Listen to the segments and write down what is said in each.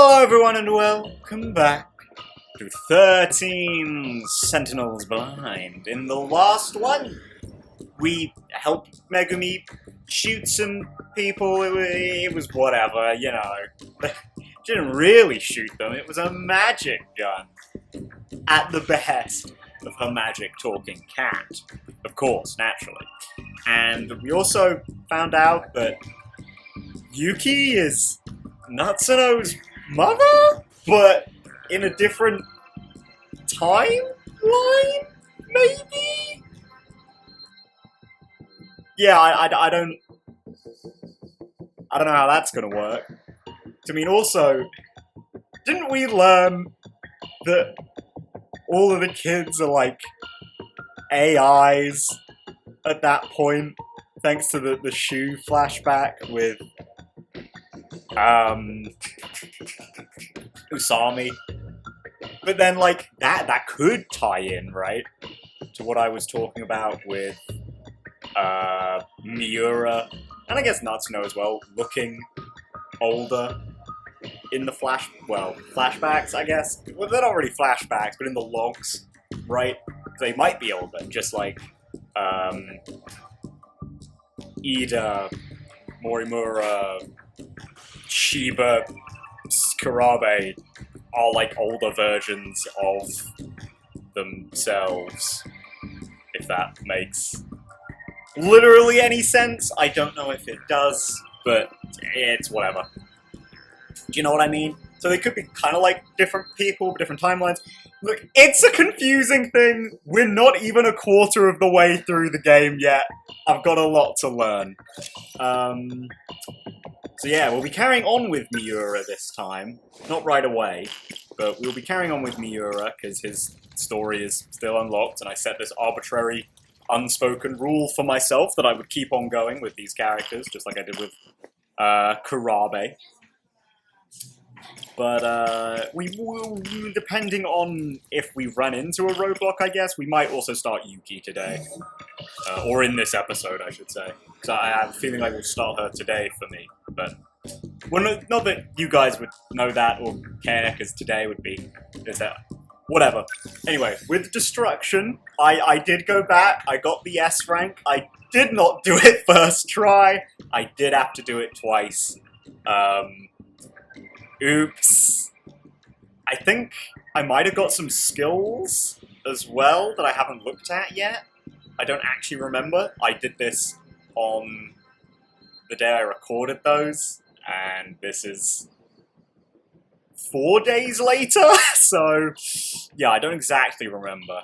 Hello everyone and welcome back to 13 Sentinels Blind. In the last one, we helped Megumi shoot some people. It was whatever, you know. Didn't really shoot them, it was a magic gun. At the behest of her magic talking cat. Of course, naturally. And we also found out that Yuki is Natsuno's mother, but in a different timeline, maybe? Yeah, I don't know how that's gonna work. I mean, also, didn't we learn that all of the kids are like AIs at that point, thanks to the shoe flashback with Usami? But then, like, that could tie in, right, to what I was talking about with Miura, and I guess Natsuno as well, looking older in the flashbacks, I guess. Well, they're not really flashbacks, but in the logs, right? They might be older, just like Ida, Morimura, Shiba, Kurabe are like older versions of themselves, if that makes literally any sense. I don't know if it does, but it's whatever. Do you know what I mean? So they could be kind of like different people, different timelines. Look, it's a confusing thing. We're not even a quarter of the way through the game yet. I've got a lot to learn. So yeah, we'll be carrying on with Miura this time. Not right away, but we'll be carrying on with Miura because his story is still unlocked, and I set this arbitrary, unspoken rule for myself that I would keep on going with these characters, just like I did with Kurabe. But we will, depending on if we run into a roadblock, I guess, we might also start Yuki today. Or in this episode, I should say. Because I have a feeling like we'll start her today for me. But, well, not that you guys would know that or care, because today would be, whatever. Anyway, with Destruction, I did go back, I got the S rank, I did not do it first try, I did have to do it twice. Oops. I think I might have got some skills as well that I haven't looked at yet. I don't actually remember. I did this on the day I recorded those, and this is 4 days later, so yeah, I don't exactly remember.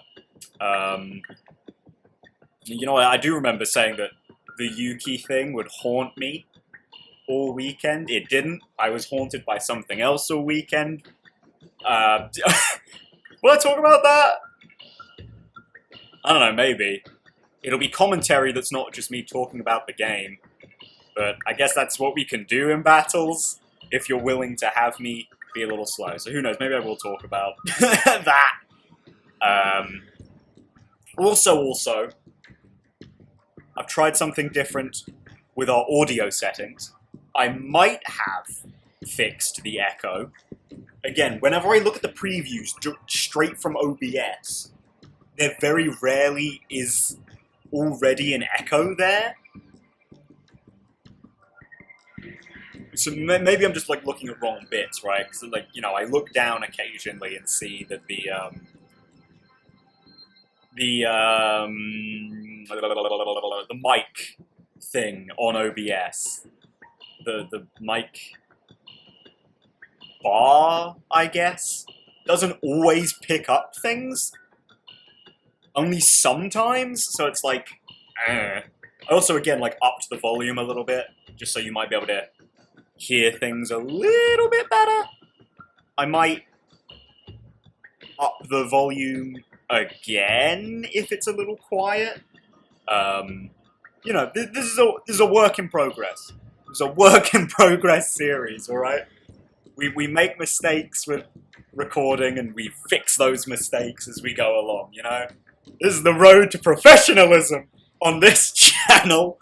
You know what, I do remember saying that the Yuki thing would haunt me all weekend. It didn't. I was haunted by something else all weekend. Will I talk about that? I don't know, maybe. It'll be commentary that's not just me talking about the game. But I guess that's what we can do in battles, if you're willing to have me be a little slow. So who knows, maybe I will talk about that. Also, I've tried something different with our audio settings. I might have fixed the echo. Again, whenever I look at the previews straight from OBS, there very rarely is already an echo there. So maybe I'm just like looking at wrong bits, right? Because like, you know, I look down occasionally and see that the mic thing on OBS, the mic bar, I guess, doesn't always pick up things. Only sometimes, so it's like, I also, again, like, upped the volume a little bit, just so you might be able to hear things a little bit better. I might up the volume again if it's a little quiet. You know, this is a work in progress. It's a work in progress series, alright? We make mistakes with recording and we fix those mistakes as we go along, you know? This is the road to professionalism on this channel.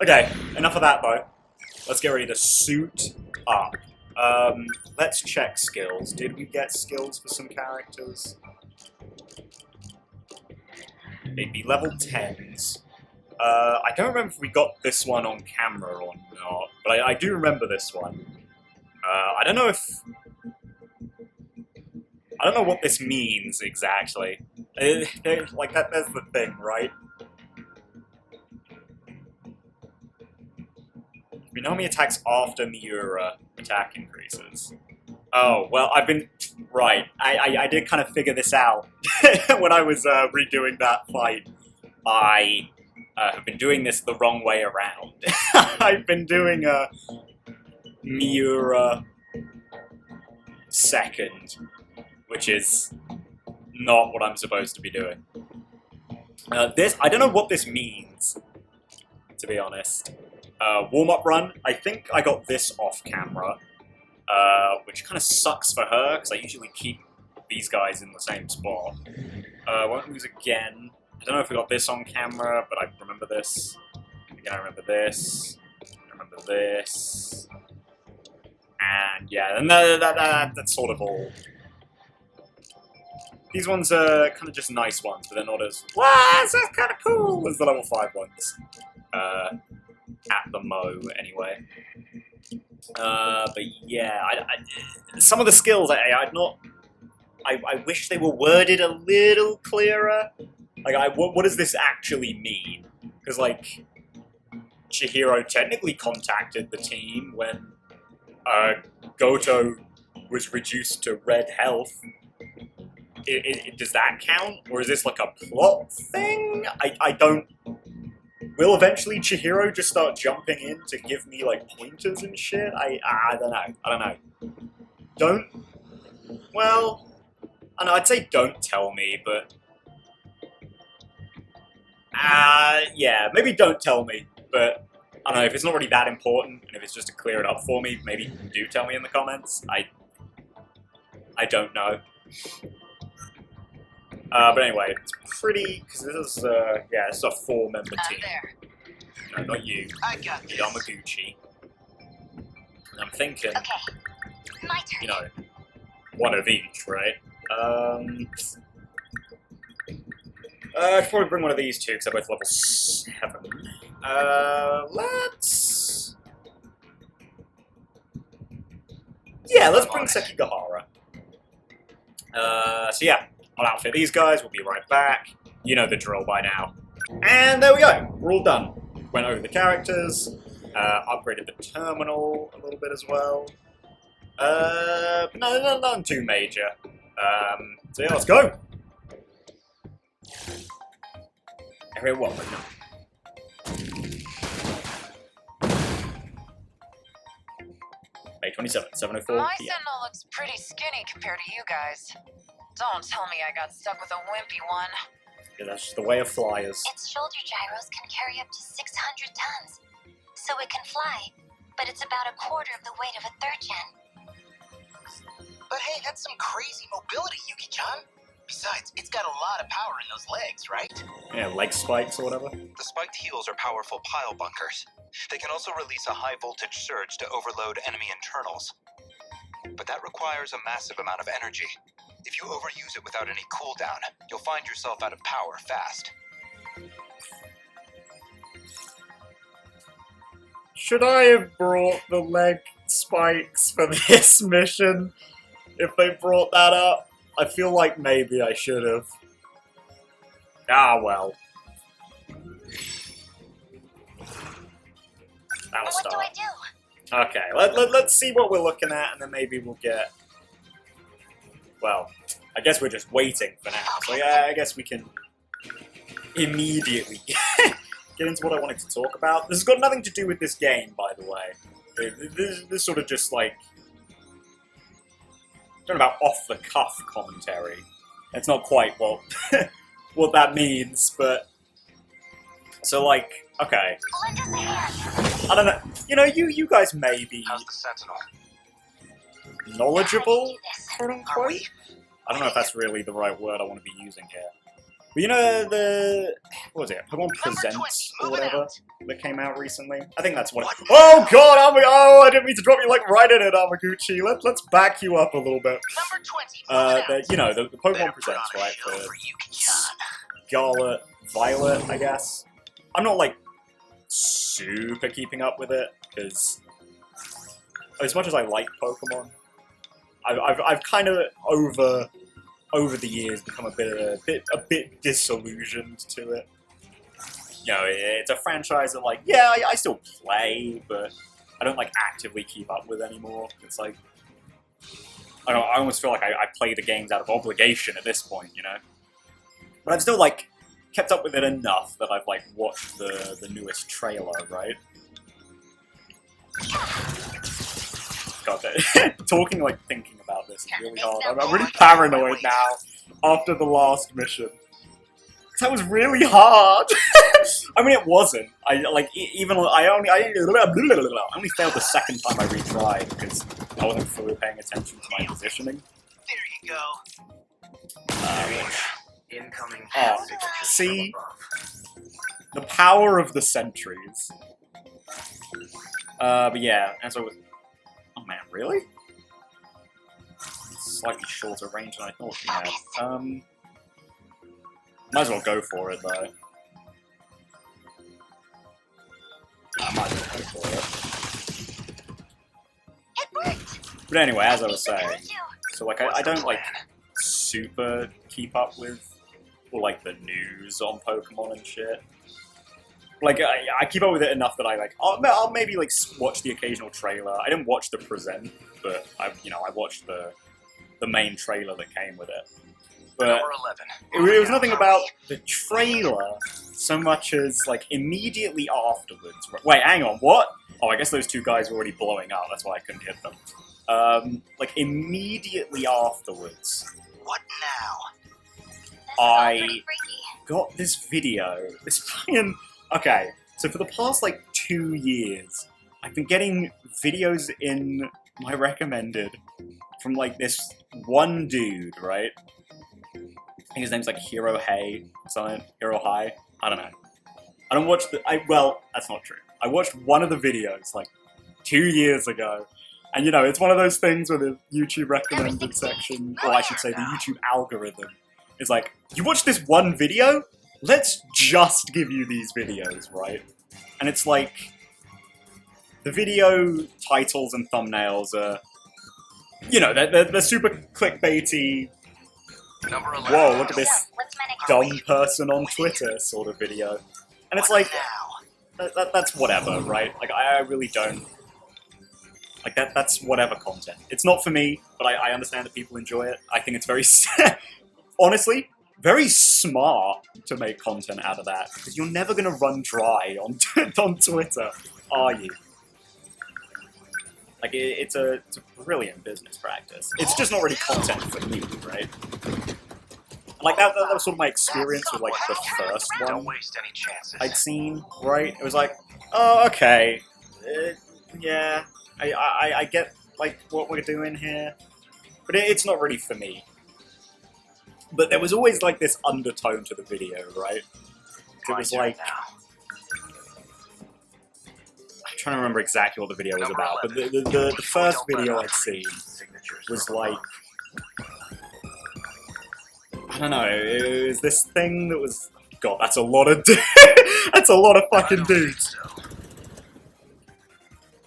Okay, enough of that though. Let's get ready to suit up. Let's check skills. Did we get skills for some characters? They'd be level 10s. I don't remember if we got this one on camera or not, but I do remember this one. I don't know if... I don't know what this means exactly. Like, that's the thing, right? We know how many attacks after Miura attack increases. Oh, well, I've been... Right, I did kind of figure this out when I was redoing that fight. I have been doing this the wrong way around. I've been doing a Miura second, which is not what I'm supposed to be doing. I don't know what this means, to be honest. Warm-up run, I think I got this off camera, which kind of sucks for her, because I usually keep these guys in the same spot. Won't lose again. I don't know if we got this on camera, but I remember this. Again, I remember this. I remember this. And yeah, and that's sort of all. These ones are kind of just nice ones, but they're not as, wow, this is kind of cool as the level 5 ones. At the mo, anyway. But yeah, some of the skills, I wish they were worded a little clearer. Like, what does this actually mean? Because, like, Chihiro technically contacted the team when Goto was reduced to red health. Does that count? Or is this like a plot thing? I don't... Will eventually Chihiro just start jumping in to give me, like, pointers and shit? I don't know. I don't know. Don't... Well... I know, I'd say don't tell me, but... yeah, maybe don't tell me, but... I don't know, if it's not really that important, and if it's just to clear it up for me, maybe do tell me in the comments. I don't know. But anyway, it's pretty... Because this is, yeah, it's a 4-member team. No, not you. I got this. Yamaguchi. And I'm thinking... Okay, my turn. You know, one of each, right? I should probably bring one of these two, because they're both level 7. Let's... Yeah, let's bring Sekigahara. So yeah, I'll outfit these guys, we'll be right back. You know the drill by now. And there we go, we're all done. Went over the characters, upgraded the terminal a little bit as well. But no, nothing too major. So yeah, let's go! Area 1, no. May 27th, 7:04 My PM. Sentinel looks pretty skinny compared to you guys. Don't tell me I got stuck with a wimpy one. Yeah, that's just the way of flyers. Its shoulder gyros can carry up to 600 tons, so it can fly, but it's about a quarter of the weight of a 3rd gen. But hey, that's some crazy mobility, Yuki-chan. Besides, it's got a lot of power in those legs, right? Yeah, leg spikes or whatever. The spiked heels are powerful pile bunkers. They can also release a high voltage surge to overload enemy internals. But that requires a massive amount of energy. If you overuse it without any cooldown, you'll find yourself out of power fast. Should I have brought the leg spikes for this mission? If they brought that up? I feel like maybe I should have. Ah, well. That'll What start. do I do? Okay, let's see what we're looking at, and then maybe we'll get... Well, I guess we're just waiting for now. So yeah, I guess we can immediately get into what I wanted to talk about. This has got nothing to do with this game, by the way. This sort of just, like... Talking about off-the-cuff commentary. It's not quite what what that means, but... So, like, okay. Lend us a hand. I don't know. You know, you guys may be How's the Sentinel? knowledgeable, How do we do this? quote-unquote? I don't know if that's really the right word I want to be using here. But you know what was it? Pokemon Number 20, Presents or moving whatever out. that came out recently. I think that's what. Oh God! I didn't mean to drop you like right in it, Amaguchi. Let's back you up a little bit. Number 20, moving out. You know the Better Pokemon put on Presents, a right? show For for Yuki-chan. Scarlet, Violet, I guess. I'm not like super keeping up with it because as much as I like Pokemon, I've kind of over the years become a bit disillusioned to it. You know, it's a franchise that like I still play, but I don't like actively keep up with anymore. It's like I almost feel like I play the games out of obligation at this point, you know. But I've still like kept up with it enough that I've like watched the newest trailer, right? God, talking like thinking about this is really hard. I'm really paranoid now after the last mission. That was really hard. I mean, it wasn't. I only failed the second time I retried because I wasn't fully paying attention to my positioning. There you go. Incoming. See the power of the sentries. But yeah, as I was. Oh man, really? Slightly shorter range than I thought he had. Might as well go for it though. I might as well go for it. It worked! But anyway, as I was saying, Thank you. so like I don't like super keep up with or like the news on Pokemon and shit. Like I keep up with it enough that I'll maybe like watch the occasional trailer. I didn't watch the present, but I watched the main trailer that came with it. But Number 11. it was nothing about the trailer so much as like immediately afterwards. Wait, hang on, what? Oh, I guess those two guys were already blowing up. That's why I couldn't hit them. Like immediately afterwards, What now? This is all I- pretty freaky. got this video. This fucking okay. So for the past like 2 years, I've been getting videos in my recommended from like this one dude, right? I think his name's like Hiro Hey, something. Hiro High. I don't know. I don't watch the. Well, that's not true. I watched one of the videos like 2 years ago, and you know it's one of those things where the YouTube recommended section, or I should say the YouTube algorithm, is like, you watch this one video, let's just give you these videos, right? And it's like the video titles and thumbnails are, you know, they're super clickbaity. Number 11. Whoa, look at this So, what's my next dumb person on Twitter sort of video. And it's like, that's whatever, right? Like, I really don't... Like, that's whatever content. It's not for me, but I understand that people enjoy it. I think it's very... honestly, very smart to make content out of that, because you're never going to run dry on, on Twitter, are you? Like, it's a brilliant business practice. It's just not really content for me, right? Like, that was sort of my experience with, like, the first Don't one waste any chances. I'd seen, right? It was like, oh, okay. Yeah, I get, like, what we're doing here. But it's not really for me. But there was always, like, this undertone to the video, right? It was like... I'm trying to remember exactly what the video was about, but the first video I'd seen was like... I don't know, it was this thing that was... God, that's a lot of that's a lot of fucking dudes.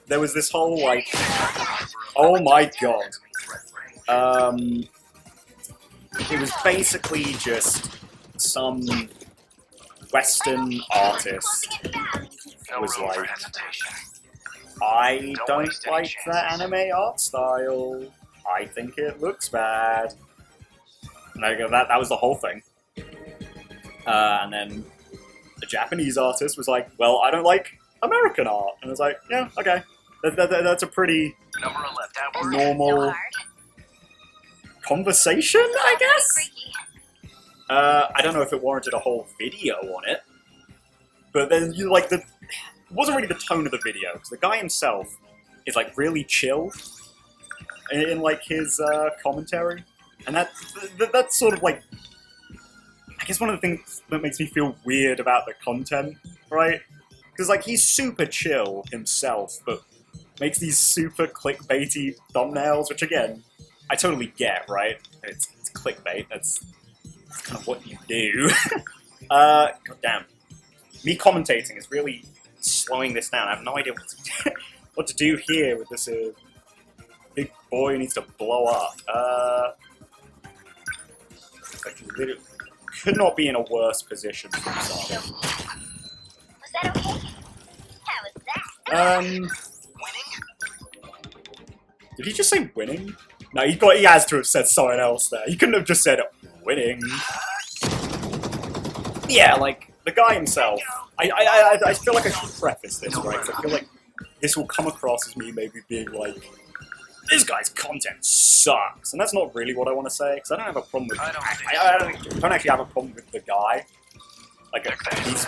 There was this whole, like... Oh my god. It was basically just some Western artist was like, I don't like the anime art style. I think it looks bad. And I go, that was the whole thing. And then the Japanese artist was like, well, I don't like American art. And I was like, yeah, okay. That's a pretty Number 11. So normal hard. conversation, I guess? Freaky. I don't know if it warranted a whole video on it. But then, you like, it wasn't really the tone of the video, because the guy himself is, like, really chill in like, his commentary. And that's sort of, like, I guess one of the things that makes me feel weird about the content, right? Because, like, he's super chill himself, but makes these super clickbaity thumbnails, which, again, I totally get, right? It's clickbait, that's kind of what you do. God damn. Me commentating is really slowing this down. I have no idea what to do here with this big boy who needs to blow up. Like, literally, could not be in a worse position for himself. Was that okay? How was that? Winning? Did he just say winning? No, he has to have said something else there. He couldn't have just said winning. Yeah, like, the guy himself. I feel like I should preface this, right? 'Cause I feel like this will come across as me maybe being like, this guy's content sucks, and that's not really what I want to say, because I don't have a problem with. I don't actually have a problem with the guy. Like, he's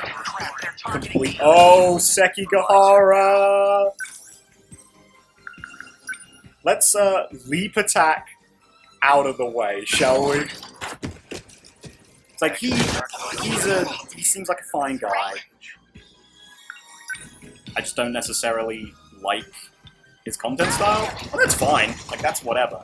complete. Oh, Sekigahara! Let's leap attack out of the way, shall we? It's like he seems like a fine guy. I just don't necessarily like his content style. Well, that's fine. Like, that's whatever.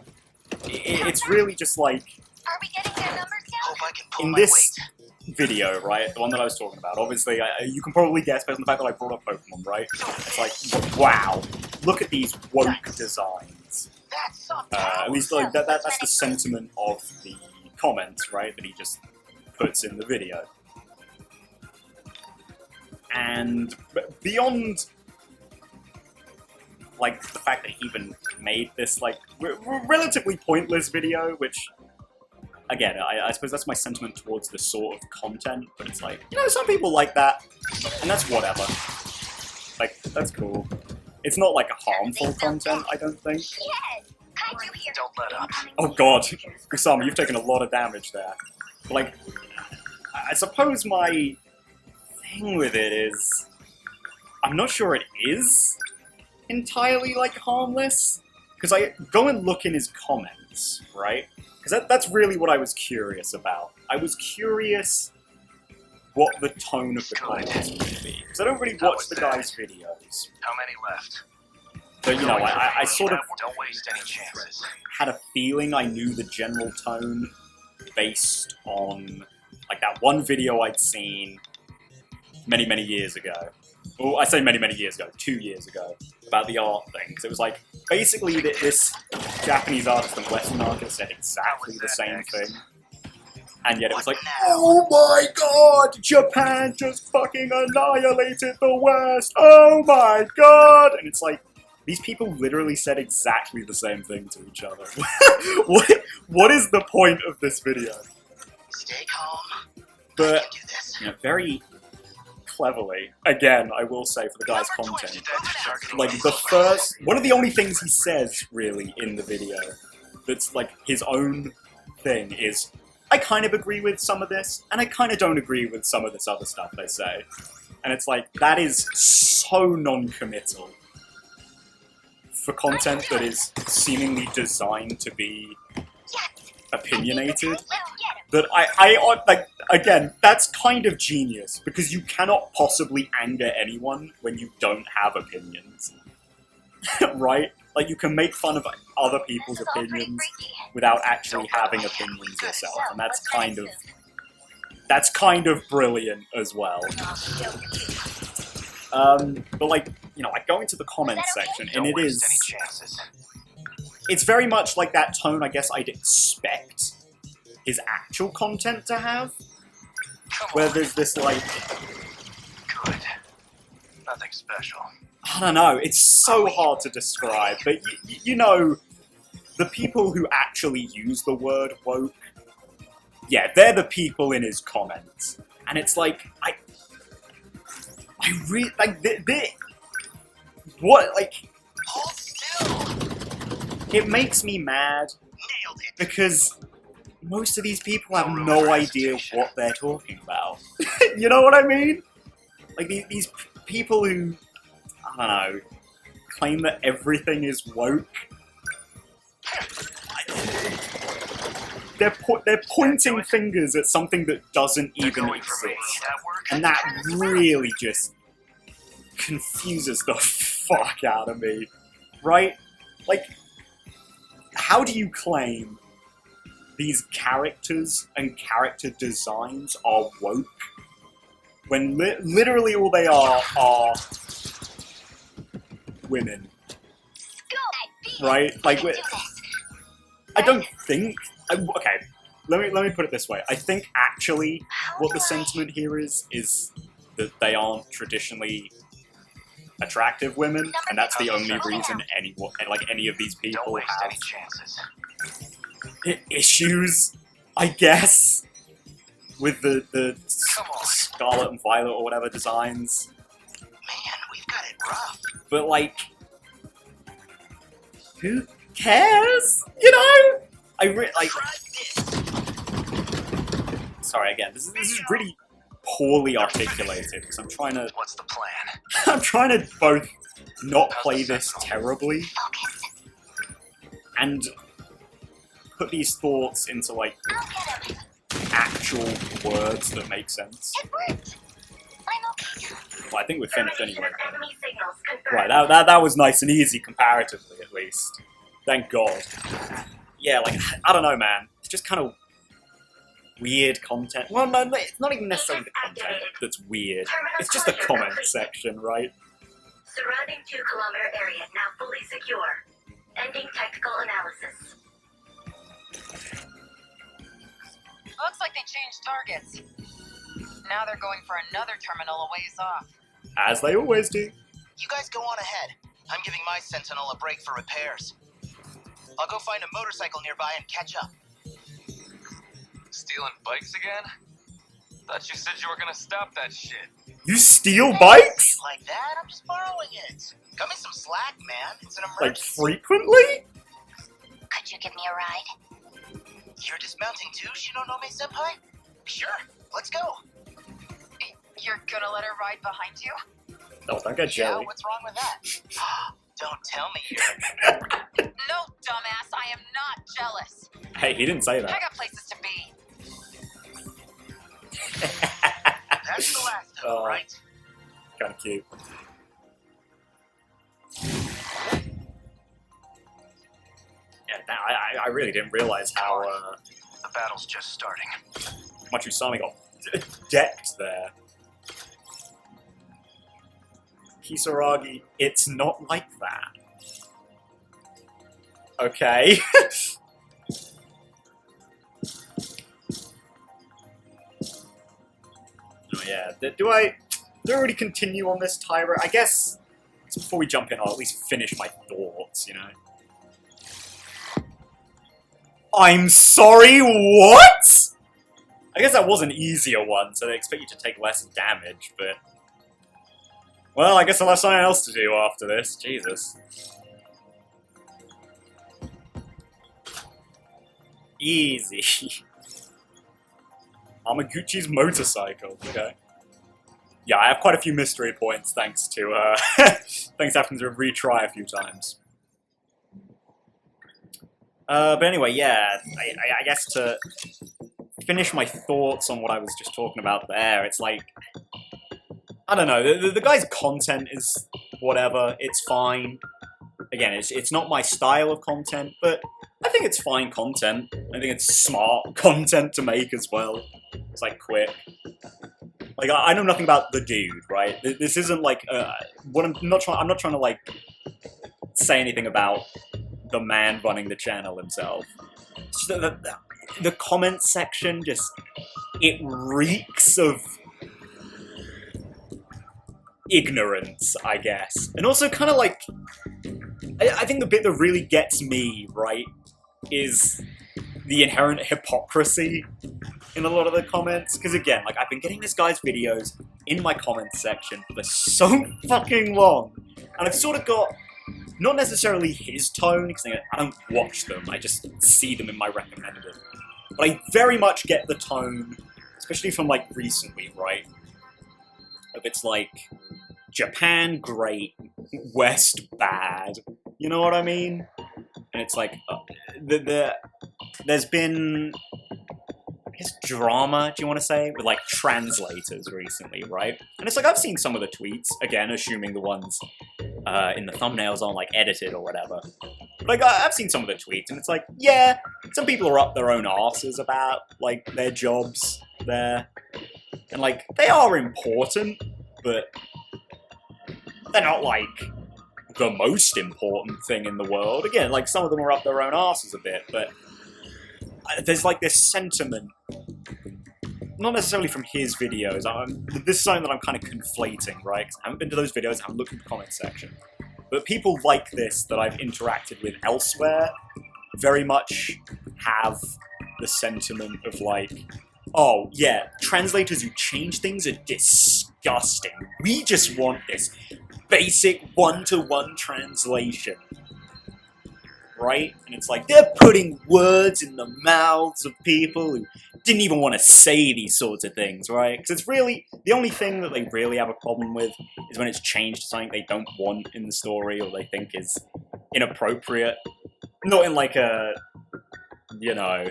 It's really just like, Are we getting their numbers down? Hope I can pull in my this weight. video, right, the one that I was talking about, obviously, you can probably guess based on the fact that I brought up Pokemon, right? It's like, wow, look at these woke designs. That's something. At least like, that's the sentiment of the comments, right, that he just puts in the video. And beyond, like, the fact that he even made this, like, relatively pointless video, which, again, I suppose that's my sentiment towards this sort of content, but it's like, you know, some people like that, and that's whatever. Like, that's cool. It's not, like, a harmful content, I don't think. Yes! Kaiju here. Don't let up. Oh god, Kusama, you've taken a lot of damage there. But, like, I suppose my thing with it is, I'm not sure it is entirely, like, harmless, because I go and look in his comments, right? Because that's really what I was curious about. I was curious what the tone of the comments would be, because I don't really watch the guy's videos. How many left? But, you know, I sort of Don't waste any chances. had a feeling I knew the general tone based on, like, that one video I'd seen many, many years ago. Well, I say many, many years ago, 2 years ago, about the art thing. 'Cause it was like, basically this Japanese artist and Western artist said exactly the same thing. And yet it was like, oh my god, Japan just fucking annihilated the West, oh my god! And it's like, these people literally said exactly the same thing to each other. What is the point of this video? Stay calm. But, I can do this. you know, very cleverly, again, I will say for the guy's content, like, one of the only things he says, really, in the video, that's, like, his own thing is, I kind of agree with some of this, and I kind of don't agree with some of this other stuff they say. And it's like, that is so non-committal for content that is seemingly designed to be opinionated, that I like, again, that's kind of genius, because you cannot possibly anger anyone when you don't have opinions. Right? Like, you can make fun of other people's opinions without actually having opinions yourself, and that's kind of brilliant as well. But, like, you know, I go into the comments section, and it is, it's very much like that tone I guess I'd expect his actual content to have, where there's this, like, Good. Nothing special. I don't know, it's so hard to describe, but you know, the people who actually use the word woke, yeah, they're the people in his comments. And it's like, I really, like, what, like, Hold still. it makes me mad, Nailed it. because most of these people have no idea what they're talking about. You know what I mean? Like, these people who, I don't know, claim that everything is woke. they're pointing fingers at something that doesn't even exist, and that really just confuses the fuck out of me, right? Like, how do you claim these characters and character designs are woke when literally all they are women, right? Like, I don't think. Okay, let me put it this way. I think actually what the sentiment here is that they aren't traditionally attractive women, and that's the only reason any of these people have issues, I guess, with the Scarlet and Violet or whatever designs. Man, we've got it rough. But like, who cares? You know? Like. Sorry again. This is really poorly articulated because I'm trying to. What's the plan? I'm trying to both not play this terribly and put these thoughts into like actual words that make sense. It worked. I'm okay. Well, I think we're finished anyway. Enemy signals confirmed. Right, that was nice and easy comparatively, at least. Thank God. Yeah, like, I don't know, man. It's just kind of weird content. Well, no, it's not even necessarily the content that's weird. It's just the comment section, right? Surrounding 2-kilometer area now fully secure. Ending technical analysis. Looks like they changed targets. Now they're going for another terminal a ways off. As they always do. You guys go on ahead. I'm giving my Sentinel a break for repairs. I'll go find a motorcycle nearby and catch up. Stealing bikes again? Thought you said you were gonna stop that shit. You steal Hey, bikes? like that? I'm just borrowing it. Cut me some slack, man. It's an Like, emergency. frequently? Could you give me a ride? You're dismounting too, Shinonome-senpai? Sure, let's go. You're gonna let her ride behind you? Oh, don't get Yeah, jelly. what's wrong with that? Don't tell me you're... No, dumbass, I am not jealous. Hey, he didn't say I that. got places to be. That's the last of Oh. them, right? Kind of cute. Yeah, I really didn't realize how The battle's just starting. much Usami got decked there. Kisaragi, it's not like that. Okay. Oh yeah, do I already continue on this tirade? I guess before we jump in, I'll at least finish my thoughts, you know? I'm sorry, what? I guess that was an easier one, so they expect you to take less damage, but... Well, I guess I'll have something else to do after this. Jesus. Easy. Amaguchi's motorcycle. Okay. Yeah, I have quite a few mystery points thanks to, thanks to having to retry a few times. But anyway, yeah, I guess to finish my thoughts on what I was just talking about there, it's like, I don't know, the guy's content is whatever, it's fine. Again, it's not my style of content, but I think it's fine content. I think it's smart content to make as well. It's like quick. Like, I know nothing about the dude, right? This isn't like, I'm not trying to like, say anything about the man running the channel himself. It's just the comment section just, it reeks of ignorance, I guess. And also kind of like, I think the bit that really gets me, right, is the inherent hypocrisy in a lot of the comments. Because again, like, I've been getting this guy's videos in my comments section for so fucking long. And I've sort of got, not necessarily his tone, because I don't watch them, I just see them in my recommended. But I very much get the tone, especially from, like, recently, right? Of it's like, Japan great, West bad. You know what I mean? And it's like, there's been guess, drama, do you want to say? With, like, translators recently, right? And it's like, I've seen some of the tweets, again, assuming the ones in the thumbnails aren't, like, edited or whatever. But, like, I've seen some of the tweets, and it's like, yeah, some people are up their own arses about, like, their jobs there. And, like, they are important, but they're not, like, the most important thing in the world. Again, like, some of them are up their own arses a bit, but there's, like, this sentiment, not necessarily from his videos. This is something that I'm kind of conflating, right? 'Cause I haven't been to those videos, I haven't looked in the comments section. But people like this that I've interacted with elsewhere very much have the sentiment of, like, oh, yeah, translators who change things are disgusting. We just want this basic one-to-one translation. Right? And it's like, they're putting words in the mouths of people who didn't even want to say these sorts of things, right? Because it's really, the only thing that they really have a problem with is when it's changed to something they don't want in the story or they think is inappropriate. Not in like a, you know,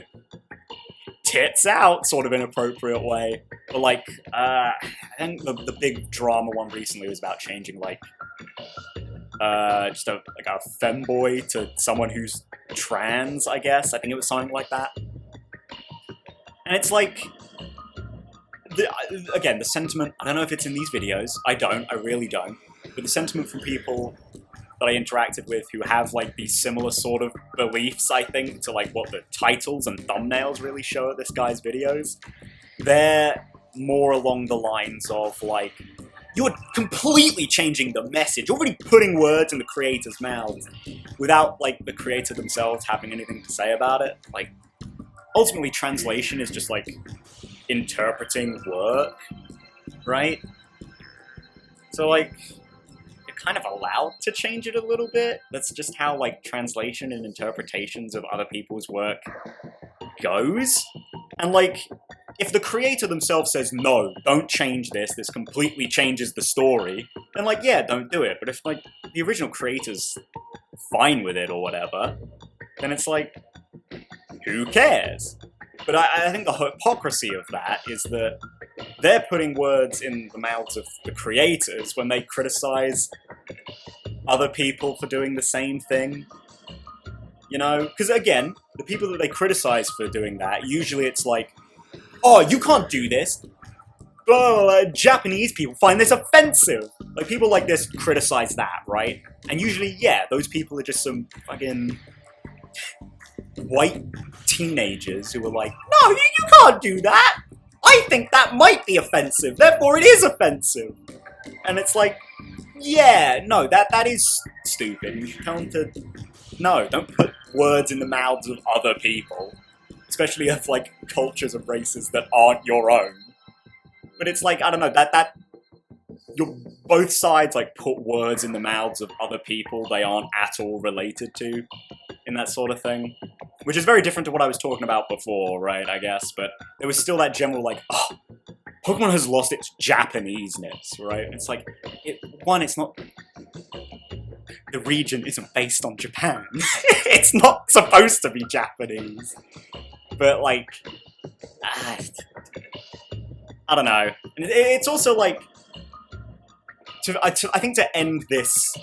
tits out sort of inappropriate way. But like, I think the big drama one recently was about changing like, just a femboy to someone who's trans, I guess. I think it was something like that. And it's like, again, the sentiment, I don't know if it's in these videos, I really don't, but the sentiment from people that I interacted with who have like these similar sort of beliefs, I think, to like what the titles and thumbnails really show at this guy's videos, they're more along the lines of like, you're completely changing the message, you're already putting words in the creator's mouths without like the creator themselves having anything to say about it. Like, ultimately translation is just like interpreting work, right? So like, you're kind of allowed to change it a little bit. That's just how like translation and interpretations of other people's work goes. And like, if the creator themselves says, no, don't change this, this completely changes the story, then like, yeah, don't do it. But if like, the original creator's fine with it or whatever, then it's like, who cares? But I think the hypocrisy of that is that they're putting words in the mouths of the creators when they criticize other people for doing the same thing. You know? Because again, the people that they criticize for doing that, usually it's like, oh, you can't do this. Oh, Japanese people find this offensive. Like, people like this criticize that, right? And usually, yeah, those people are just some fucking white teenagers who are like, no, you can't do that! I think that might be offensive, therefore it is offensive! And it's like, yeah, no, that is stupid. You should tell them to, no, don't put words in the mouths of other people. Especially of, like, cultures and races that aren't your own. But it's like, I don't know, you're both sides, like, put words in the mouths of other people they aren't at all related to, in that sort of thing. Which is very different to what I was talking about before, right, I guess, but there was still that general, like, oh, Pokemon has lost its Japanese-ness, right? It's like, it's not... The region isn't based on Japan. It's not supposed to be Japanese. But, like, I don't know. It's also, like, I think to end this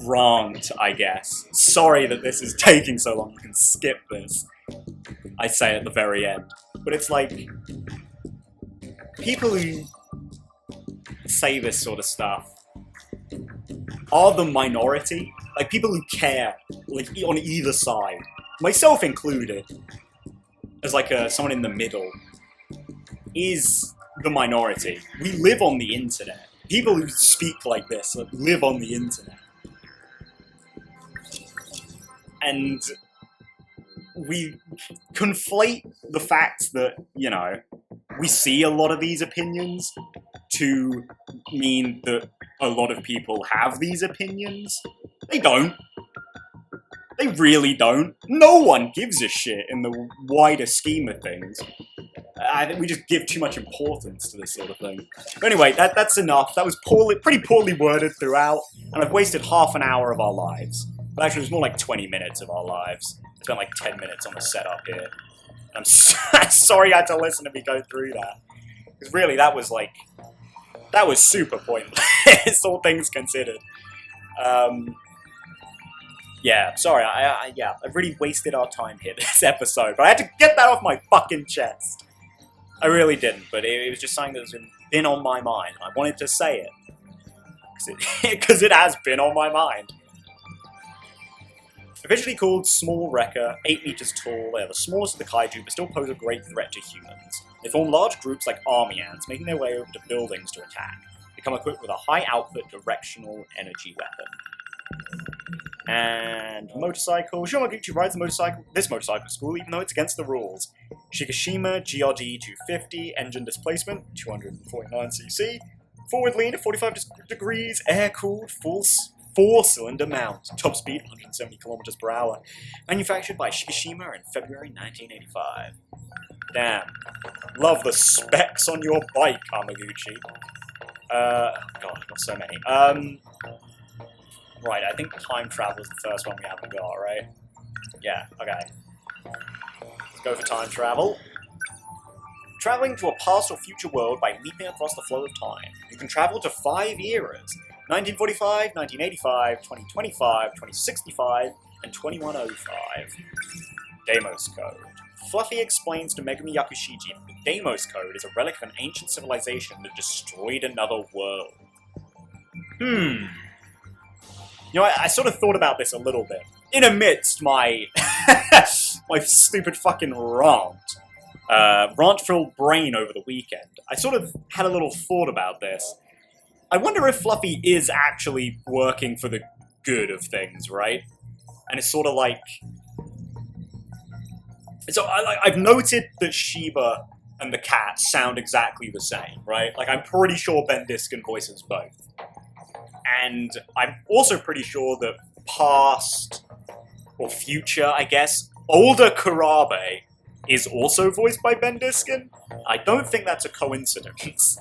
rant, I guess. Sorry that this is taking so long, you can skip this. I say at the very end. But it's like, people who say this sort of stuff are the minority. Like, people who care, like, on either side. Myself included. As like someone in the middle, is the minority. We live on the internet. People who speak like this live on the internet. And we conflate the fact that, you know, we see a lot of these opinions to mean that a lot of people have these opinions. They don't. They really don't. No one gives a shit in the wider scheme of things. I think we just give too much importance to this sort of thing. But anyway, that's enough. That was pretty poorly worded throughout, and I've wasted half an hour of our lives. But actually, it was more like 20 minutes of our lives. I spent like 10 minutes on the setup here. I'm sorry I had to listen to me go through that. Because really, that was super pointless, all things considered. Yeah, sorry, I really wasted our time here this episode, but I had to get that off my fucking chest. I really didn't, but it was just something that's been on my mind. I wanted to say it. Because it has been on my mind. Officially called Small Wrecker, 8 meters tall, they are the smallest of the kaiju, but still pose a great threat to humans. They form large groups like army ants, making their way over to buildings to attack. They come equipped with a high-output directional energy weapon. And motorcycle. Shumaguchi rides this motorcycle school, even though it's against the rules. Shikishima GRD 250, engine displacement 249cc, forward lean at 45 degrees, air-cooled, full 4-cylinder mount, top speed 170 km per hour. Manufactured by Shikishima in February 1985. Damn. Love the specs on your bike, Hamaguchi. God, I've got so many. Right, I think time travel is the first one we haven't got, right? Yeah, okay. Let's go for time travel. Traveling to a past or future world by leaping across the flow of time. You can travel to 5 eras. 1945, 1985, 2025, 2065, and 2105. Deimos Code. Fluffy explains to Megumi Yakushiji that the Deimos Code is a relic of an ancient civilization that destroyed another world. You know, I sort of thought about this a little bit. In amidst my my stupid fucking rant-filled brain over the weekend, I sort of had a little thought about this. I wonder if Fluffy is actually working for the good of things, right? And it's sort of like... So I've noted that Shiba and the cat sound exactly the same, right? Like, I'm pretty sure Ben Diskin voices both. And I'm also pretty sure that past, or future, I guess, older Kurabe is also voiced by Ben Diskin. I don't think that's a coincidence.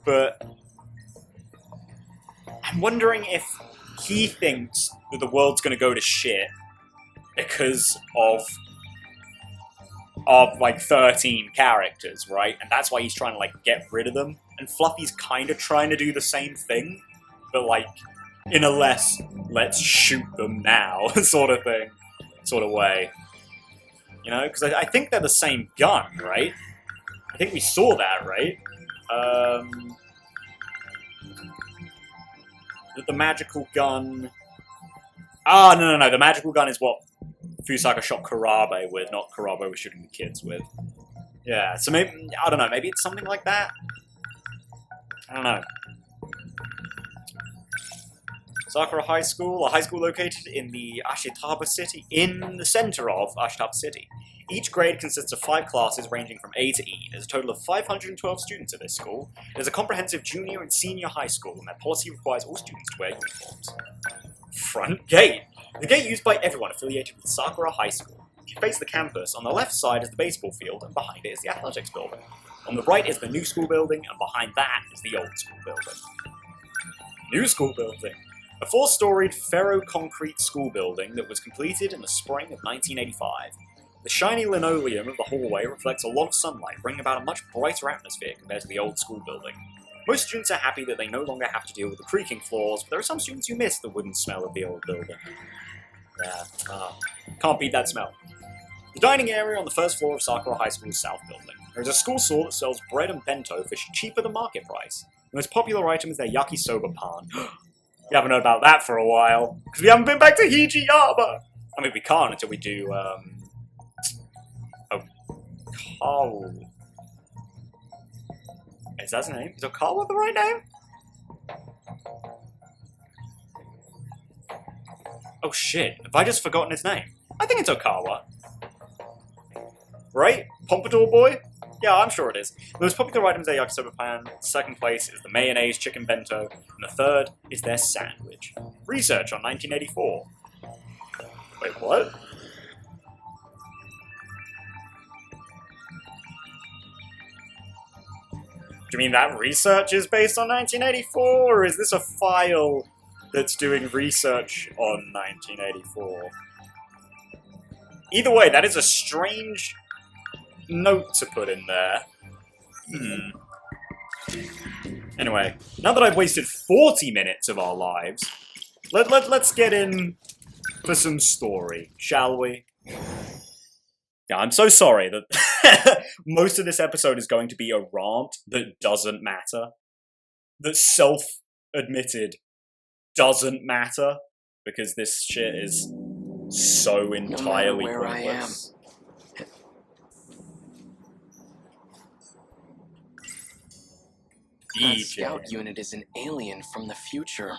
But I'm wondering if he thinks that the world's going to go to shit because of like 13 characters, right? And that's why he's trying to like get rid of them. And Fluffy's kind of trying to do the same thing, but like in a less let's shoot them now sort of thing, sort of way. You know, because I think they're the same gun, right? I think we saw that, right? The magical gun... no, the magical gun is what Fusaka shot Kurabe with, not Kurabe was shooting the kids with. Yeah, so maybe, I don't know, maybe it's something like that? I don't know. Sakura High School, a high school located in the Ashitaba City, in the center of Ashitaba City. Each grade consists of 5 classes ranging from A to E. There's a total of 512 students at this school. There's a comprehensive junior and senior high school, and their policy requires all students to wear uniforms. Front gate. The gate used by everyone affiliated with Sakura High School. If you face the campus, on the left side is the baseball field, and behind it is the athletics building. On the right is the new school building, and behind that is the old school building. New school building. A 4-storied ferro-concrete school building that was completed in the spring of 1985. The shiny linoleum of the hallway reflects a lot of sunlight, bringing about a much brighter atmosphere compared to the old school building. Most students are happy that they no longer have to deal with the creaking floors, but there are some students who miss the wooden smell of the old building. Yeah, can't beat that smell. The dining area on the first floor of Sakura High School's south building. There is a school store that sells bread and bento for cheaper than market price. The most popular item is their yakisoba pan. We haven't heard about that for a while, because we haven't been back to Hijiyama! I mean, we can't until we do, Okawa. Is that his name? Is Okawa the right name? Oh shit, have I just forgotten his name? I think it's Okawa. Right? Pompadour boy? Yeah, I'm sure it is. The most popular items are yakisoba pan, second place is the mayonnaise chicken bento, and the third is their sandwich. Research on 1984. Wait, what? Do you mean that research is based on 1984, or is this a file that's doing research on 1984? Either way, that is a strange note to put in there. Anyway, now that I've wasted 40 minutes of our lives, let's get in for some story, shall we? Yeah, I'm so sorry that most of this episode is going to be a rant that doesn't matter. That self-admitted doesn't matter, because this shit is so entirely where I am. pointless. That scout unit is an alien from the future.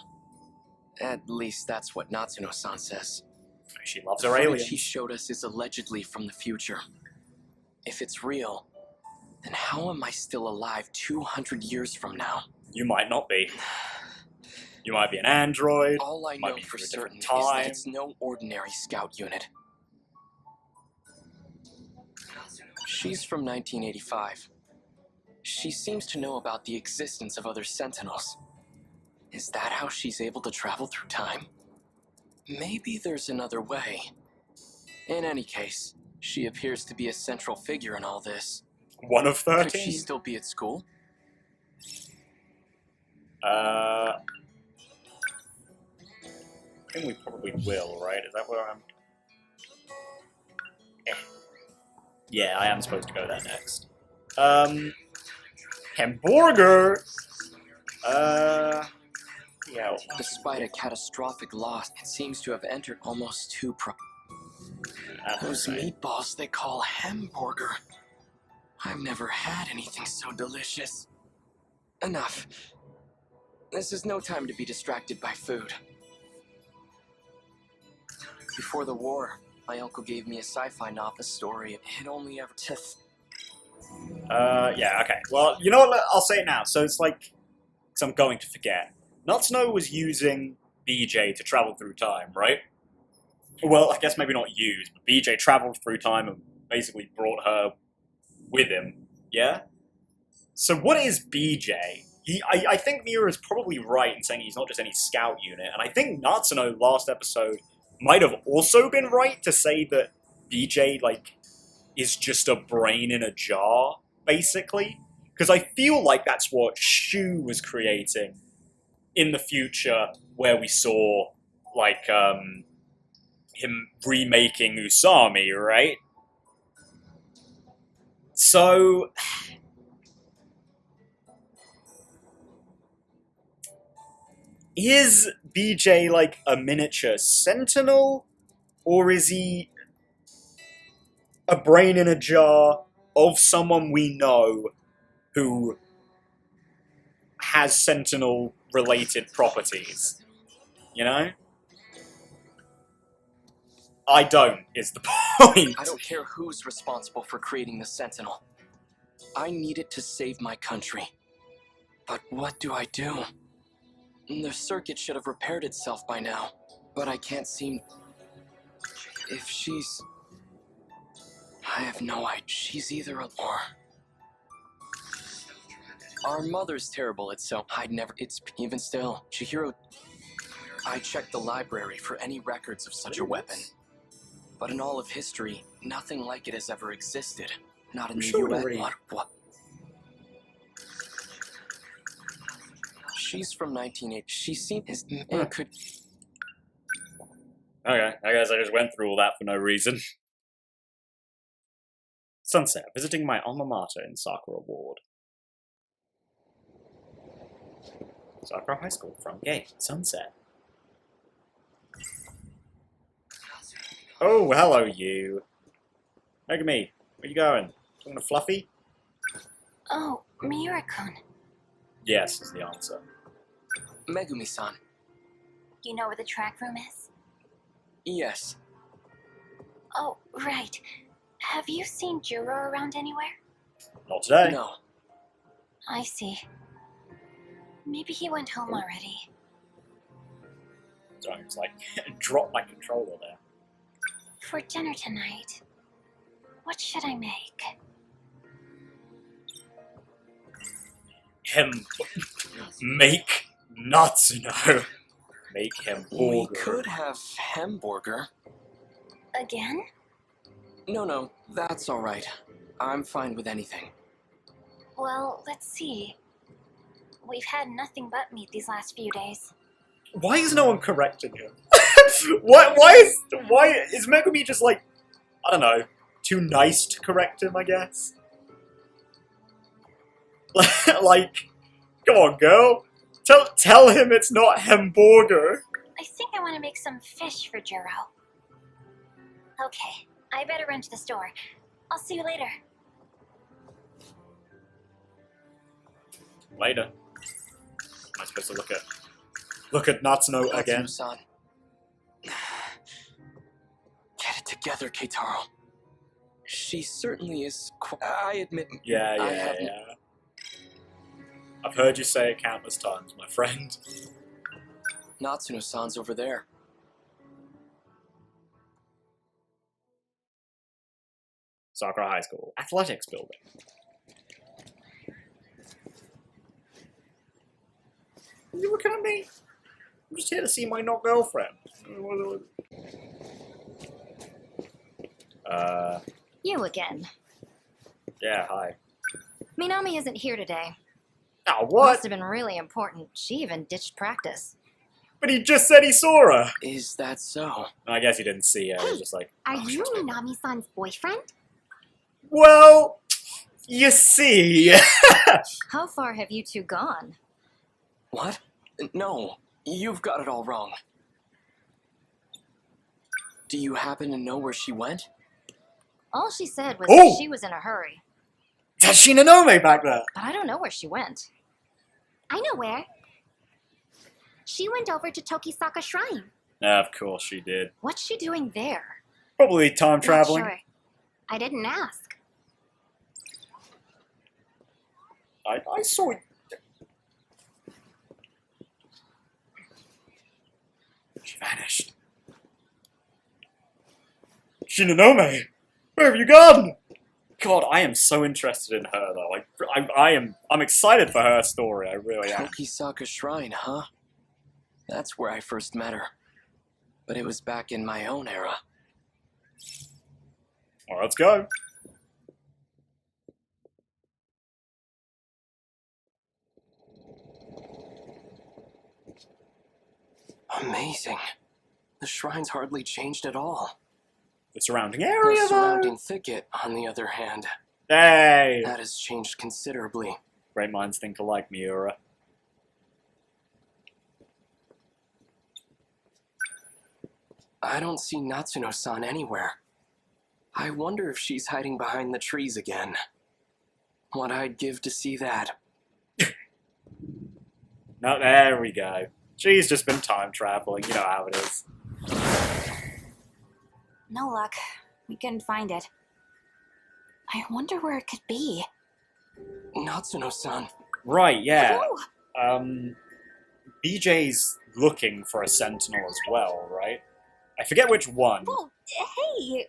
At least that's what Natsuno-san says. She loves The her footage aliens. he showed us is allegedly from the future. If it's real, then how am I still alive 200 years from now? You might not be. You might be an android. All I might know be for from a certain different is that time. it's no ordinary scout unit. She's from 1985. She seems to know about the existence of other Sentinels. Is that how she's able to travel through time? Maybe there's another way. In any case, she appears to be a central figure in all this. One of Could 13? she still be at school? I think we probably will, right? Is that where I'm... Yeah, I am supposed to go there next. Hamburger! Yeah. Despite a catastrophic loss, it seems to have entered almost two Those meatballs they call hamburger. I've never had anything so delicious. Enough. This is no time to be distracted by food. Before the war, my uncle gave me a sci-fi novel story. It had only ever yeah, okay. Well, you know what? I'll say it now. So it's like... So I'm going to forget. Natsuno was using BJ to travel through time, right? Well, I guess maybe not use, but BJ traveled through time and basically brought her with him, yeah? So what is BJ? I think Miura is probably right in saying he's not just any scout unit, and I think Natsuno last episode might have also been right to say that BJ, like, is just a brain in a jar, basically. Because I feel like that's what Shu was creating in the future, where we saw, like, him remaking Usami, right? So... Is BJ, like, a miniature Sentinel? Or is he a brain in a jar of someone we know who has Sentinel-related properties? You know? I don't, is the point. I don't care who's responsible for creating the Sentinel. I need it to save my country. But what do I do? The circuit should have repaired itself by now, but I can't seem... If she's... I have no idea. She's either a... or... Our mother's terrible at so... I'd never... It's... Even still, Chihiro... I checked the library for any records of such a weapon. But in all of history, nothing like it has ever existed. Not in the US. What? She's from 1980. She seems... and could... Okay, I guess I just went through all that for no reason. Sunset, visiting my alma mater in Sakura Ward. Sakura High School, front gate, Sunset. Oh, hello you. Megami, where you going? Talking to Fluffy? Oh, Miura-kun. Yes, is the answer. Megumi-san. You know where the track room is? Yes. Oh, right. Have you seen Juro around anywhere? Not today. No. I see. Maybe he went home already. So I was like, drop my controller there. For dinner tonight, what should I make? Him. Make Natsuno. Make him We burger. could have hamburger. Again? No, that's alright. I'm fine with anything. Well, let's see. We've had nothing but meat these last few days. Why is no one correcting him? Why is Megumi just like, I don't know, too nice to correct him, I guess? Like, come on, girl. Tell him it's not hamburger. I think I want to make some fish for Juro. Okay, I better run to the store. I'll see you later. Later. Am I supposed to look at Natsuno again? Natsuno-san. Get it together, Keitaro. She certainly is I admit... Yeah. I've heard you say it countless times, my friend. Natsuno-san's over there. Sakura High School. Athletics building. Are you looking at me? I'm just here to see my not girlfriend. You again. Yeah, hi. Minami isn't here today. Oh, Must what? have been really important. She even ditched practice. But he just said he saw her! Is that so? I guess he didn't see her, he was just like... Are oh, you shit. Minami-san's boyfriend? Well, you see... How far have you two gone? What? No, you've got it all wrong. Do you happen to know where she went? All she said was Oh! that she was in a hurry. That's Shinonome back there! But I don't know where she went. I know where. She went over to Tokisaka Shrine. Of course she did. What's she doing there? Probably time traveling. Not sure. I didn't ask. I saw it. She vanished. Shinonome! Where have you gone? God, I am so interested in her though. Like, I'm excited for her story. I really am. Tokisaka Shrine, huh? That's where I first met her. But it was back in my own era. Well, let's go. Amazing. The shrine's hardly changed at all. The surrounding The area, though. surrounding thicket, on the other hand, Hey! that has changed considerably. Great minds think alike, Miura. I don't see Natsuno-san anywhere. I wonder if she's hiding behind the trees again. What I'd give to see that. No, there we go. She's just been time traveling. You know how it is. No luck. We couldn't find it. I wonder where it could be. Natsuno-san. Right, yeah. Oh, BJ's looking for a Sentinel as well, right? I forget which one. well, hey,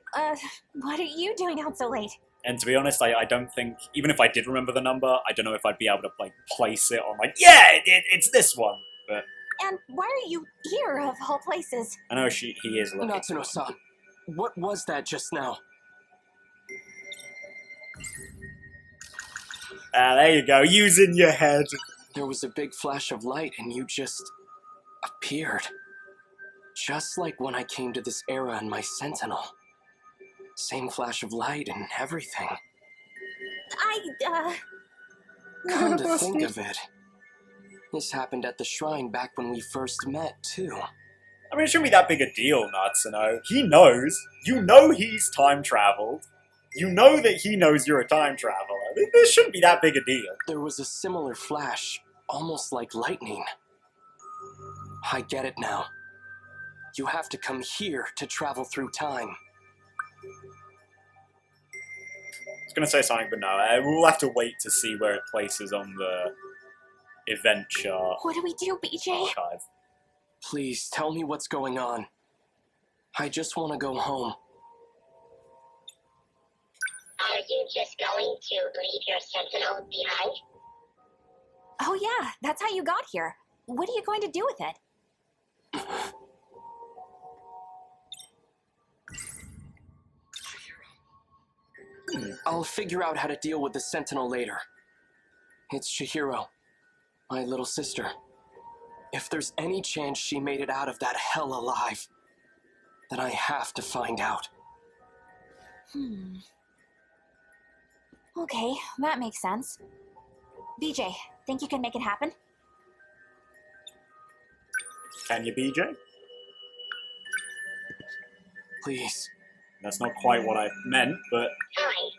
what are you doing out so late? And to be honest, I don't think, even if I did remember the number, I don't know if I'd be able to, like, place it on, like, yeah, it's this one. But And why are you here, of all places? I know he is looking. Natsuno-san. What was that just now? Ah, there you go, using your head. There was a big flash of light and you just appeared. Just like when I came to this era in my Sentinel. Same flash of light and everything. Come to think of it, this happened at the shrine back when we first met, too. I mean, it shouldn't be that big a deal, Natsuno. He knows. You know he's time traveled. You know that he knows you're a time traveler. This shouldn't be that big a deal. There was a similar flash, almost like lightning. I get it now. You have to come here to travel through time. I was gonna say something, but no. We'll have to wait to see where it places on the event chart What do we do, BJ? archive. Please, tell me what's going on. I just want to go home. Are you just going to leave your Sentinel behind? Oh yeah, that's how you got here. What are you going to do with it? I'll figure out how to deal with the Sentinel later. It's Chihiro, my little sister. If there's any chance she made it out of that hell alive, then I have to find out. Okay, that makes sense. BJ, think you can make it happen? Can you, BJ? Please. That's not quite what I meant, but Fine.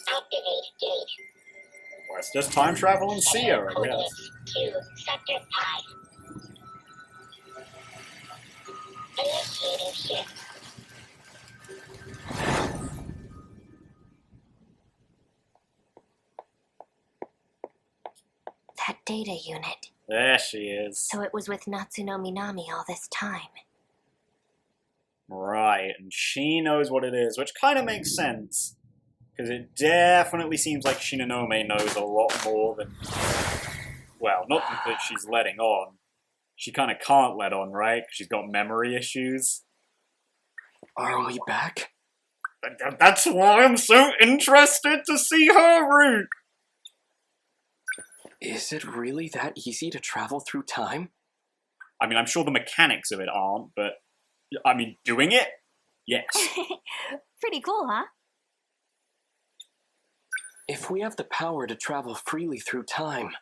Activate gate. well, it's just time travel and see her, I guess. Coordinates to Sector 5. Initiating shift. That data unit. There she is. So it was with Natsuno Minami all this time. Right, and she knows what it is, which kind of makes sense. Because it definitely seems like Shinonome knows a lot more than... Well, not that she's letting on. She kind of can't let on, right? 'Cause she's got memory issues. Are we back? That's why I'm so interested to see her route! Is it really that easy to travel through time? I mean, I'm sure the mechanics of it aren't, but... I mean, doing it? Yes. Pretty cool, huh? If we have the power to travel freely through time,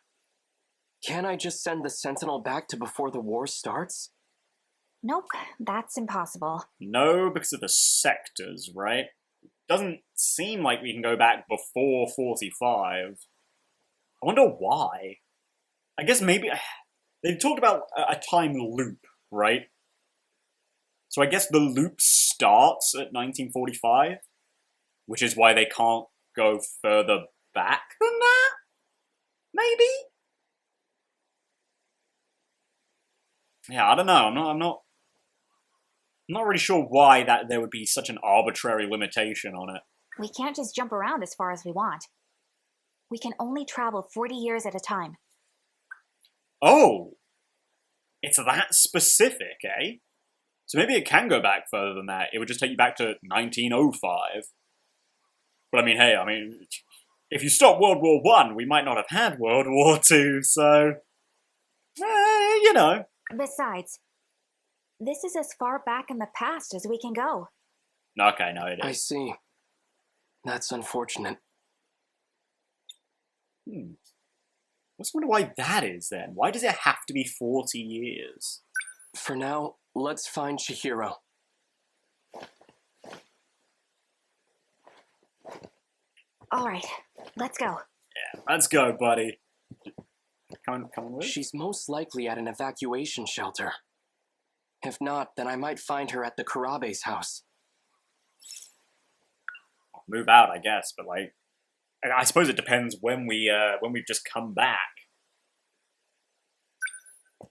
can't I just send the Sentinel back to before the war starts? Nope, that's impossible. No, because of the sectors, right? Doesn't seem like we can go back before 45. I wonder why. I guess maybe... They've talked about a time loop, right? So I guess the loop starts at 1945, which is why they can't go further back than that? Maybe? Yeah, I don't know. I'm not really sure why that there would be such an arbitrary limitation on it. We can't just jump around as far as we want. We can only travel 40 years at a time. Oh! It's that specific, eh? So maybe it can go back further than that. It would just take you back to 1905. But I mean, hey, if you stop World War I, we might not have had World War II, so... you know. Besides, this is as far back in the past as we can go. Okay, no, it I is. see. That's unfortunate. Let's wonder why that is, then. Why does it have to be 40 years? For now, let's find Chihiro. All right, let's go. Yeah, let's go, buddy. Come with? She's most likely at an evacuation shelter. If not, then I might find her at the Kurabe's house. I'll move out, I guess, but like... I suppose it depends when we've just come back. I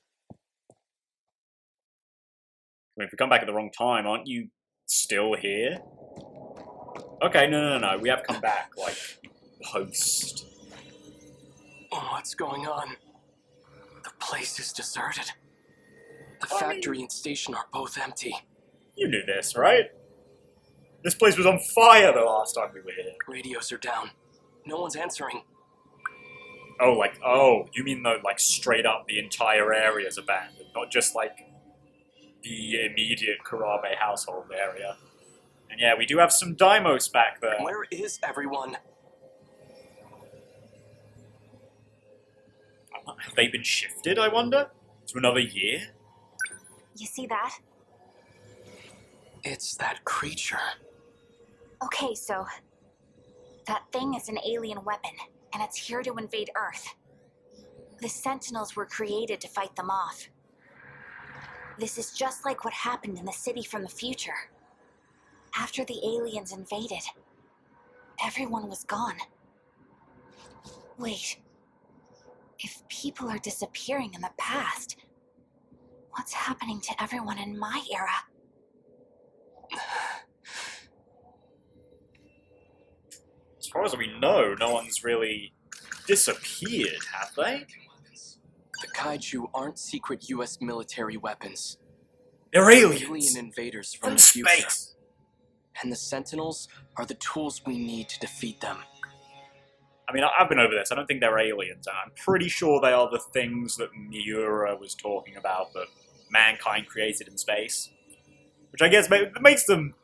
mean, if we come back at the wrong time, aren't you still here? Okay, no. We have come back, like, post. What's going on? The place is deserted. The factory and station are both empty. You knew this, right? This place was on fire the last time we were here. Radios are down. No one's answering. Oh, you mean though, like, straight up the entire area is abandoned, not just, like, the immediate Kurabe household area. And yeah, we do have some Daimos back there. Where is everyone? Have they been shifted, I wonder? To another year? You see that? It's that creature. Okay, so... that thing is an alien weapon, and it's here to invade Earth. The Sentinels were created to fight them off. This is just like what happened in the city from the future. After the aliens invaded, everyone was gone. Wait. If people are disappearing in the past, what's happening to everyone in my era? As far as we know, no one's really disappeared, have they? The kaiju aren't secret US military weapons. They're aliens! Alien invaders from From the future. space! and the Sentinels are the tools we need to defeat them. I mean, I've been over this. I don't think they're aliens, and I'm pretty sure they are the things that Miura was talking about that mankind created in space. Which I guess makes them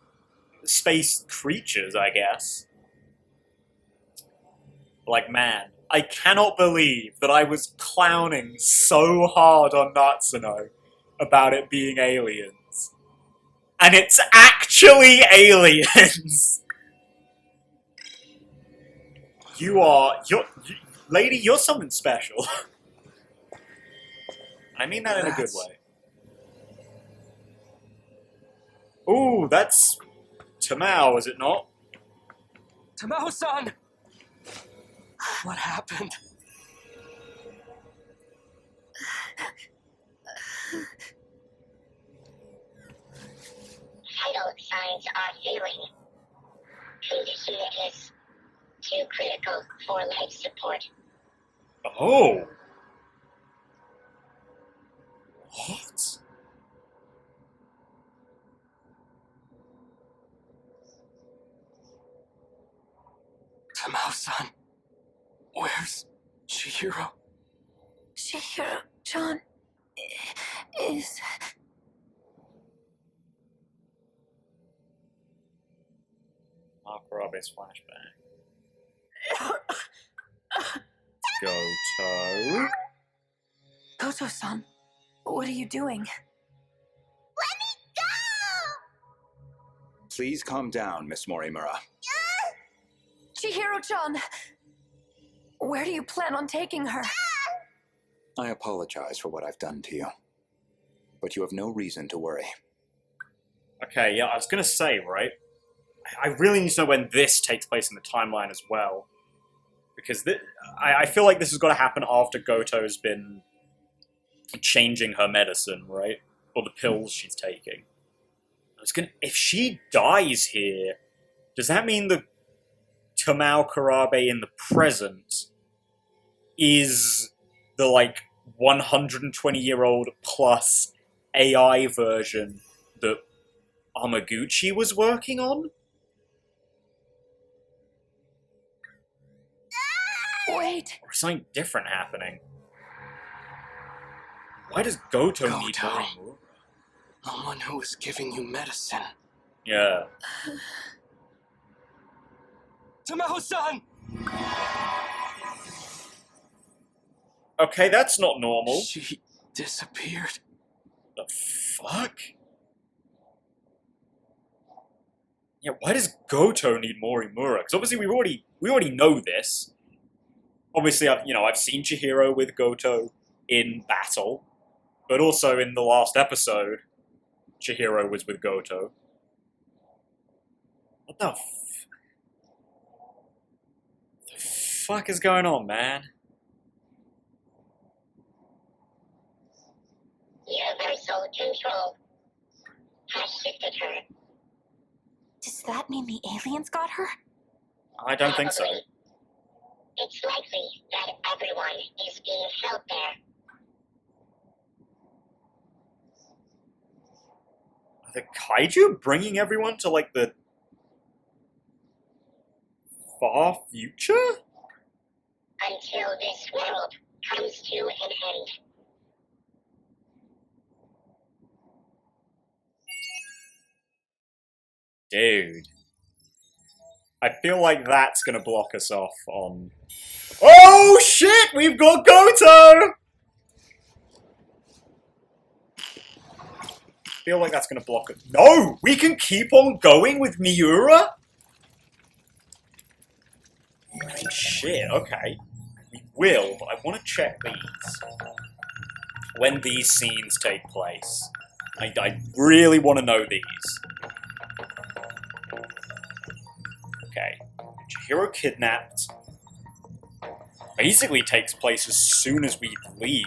space creatures, I guess. Like, man, I cannot believe that I was clowning so hard on Natsuno about it being aliens. And it's actually aliens! Lady, you're something special. I mean that in a good way. Ooh, that's Tamao, is it not? Tamao-san! What happened? Vital signs are failing. Condition is too critical for life support. Oh. What? Tamao-san, where's Chihiro? Chihiro-chan is... Akurabe's flashback. Goto. Goto-san, what are you doing? Please calm down, Miss Morimura. Chihiro-chan! Where do you plan on taking her? I apologize for what I've done to you, but you have no reason to worry. Okay, yeah, I was gonna say, right? I really need to know when this takes place in the timeline as well. Because I feel like this has got to happen after Goto's been changing her medicine, right? Or the pills she's taking. If she dies here, does that mean the Tamao Kurabe in the present is the, like, 120-year-old plus AI version that Amaguchi was working on? Wait! Or something different happening? Why does Goto need Goto. more? The one who was giving you medicine. Yeah. Tamao-san! Okay, that's not normal. She disappeared. The fuck? Yeah, why does Goto need Morimura? Because obviously we already know this. Obviously, I've seen Chihiro with Goto in battle, but also in the last episode, Chihiro was with Goto. What the fuck is going on, man? Universal control has shifted her. Does that mean the aliens got her? I don't think so. Probably. It's likely that everyone is being held there. Are the kaiju bringing everyone to, like, the far future? Until this world comes to an end. Dude. I feel like that's gonna block us off on... Oh shit! We've got Goto! I feel like that's gonna block it. No! We can keep on going with Miura? Shit, okay. We will, but I want to check these. When these scenes take place. I really want to know these. Okay. Chihiro kidnapped. Basically takes place as soon as we leave.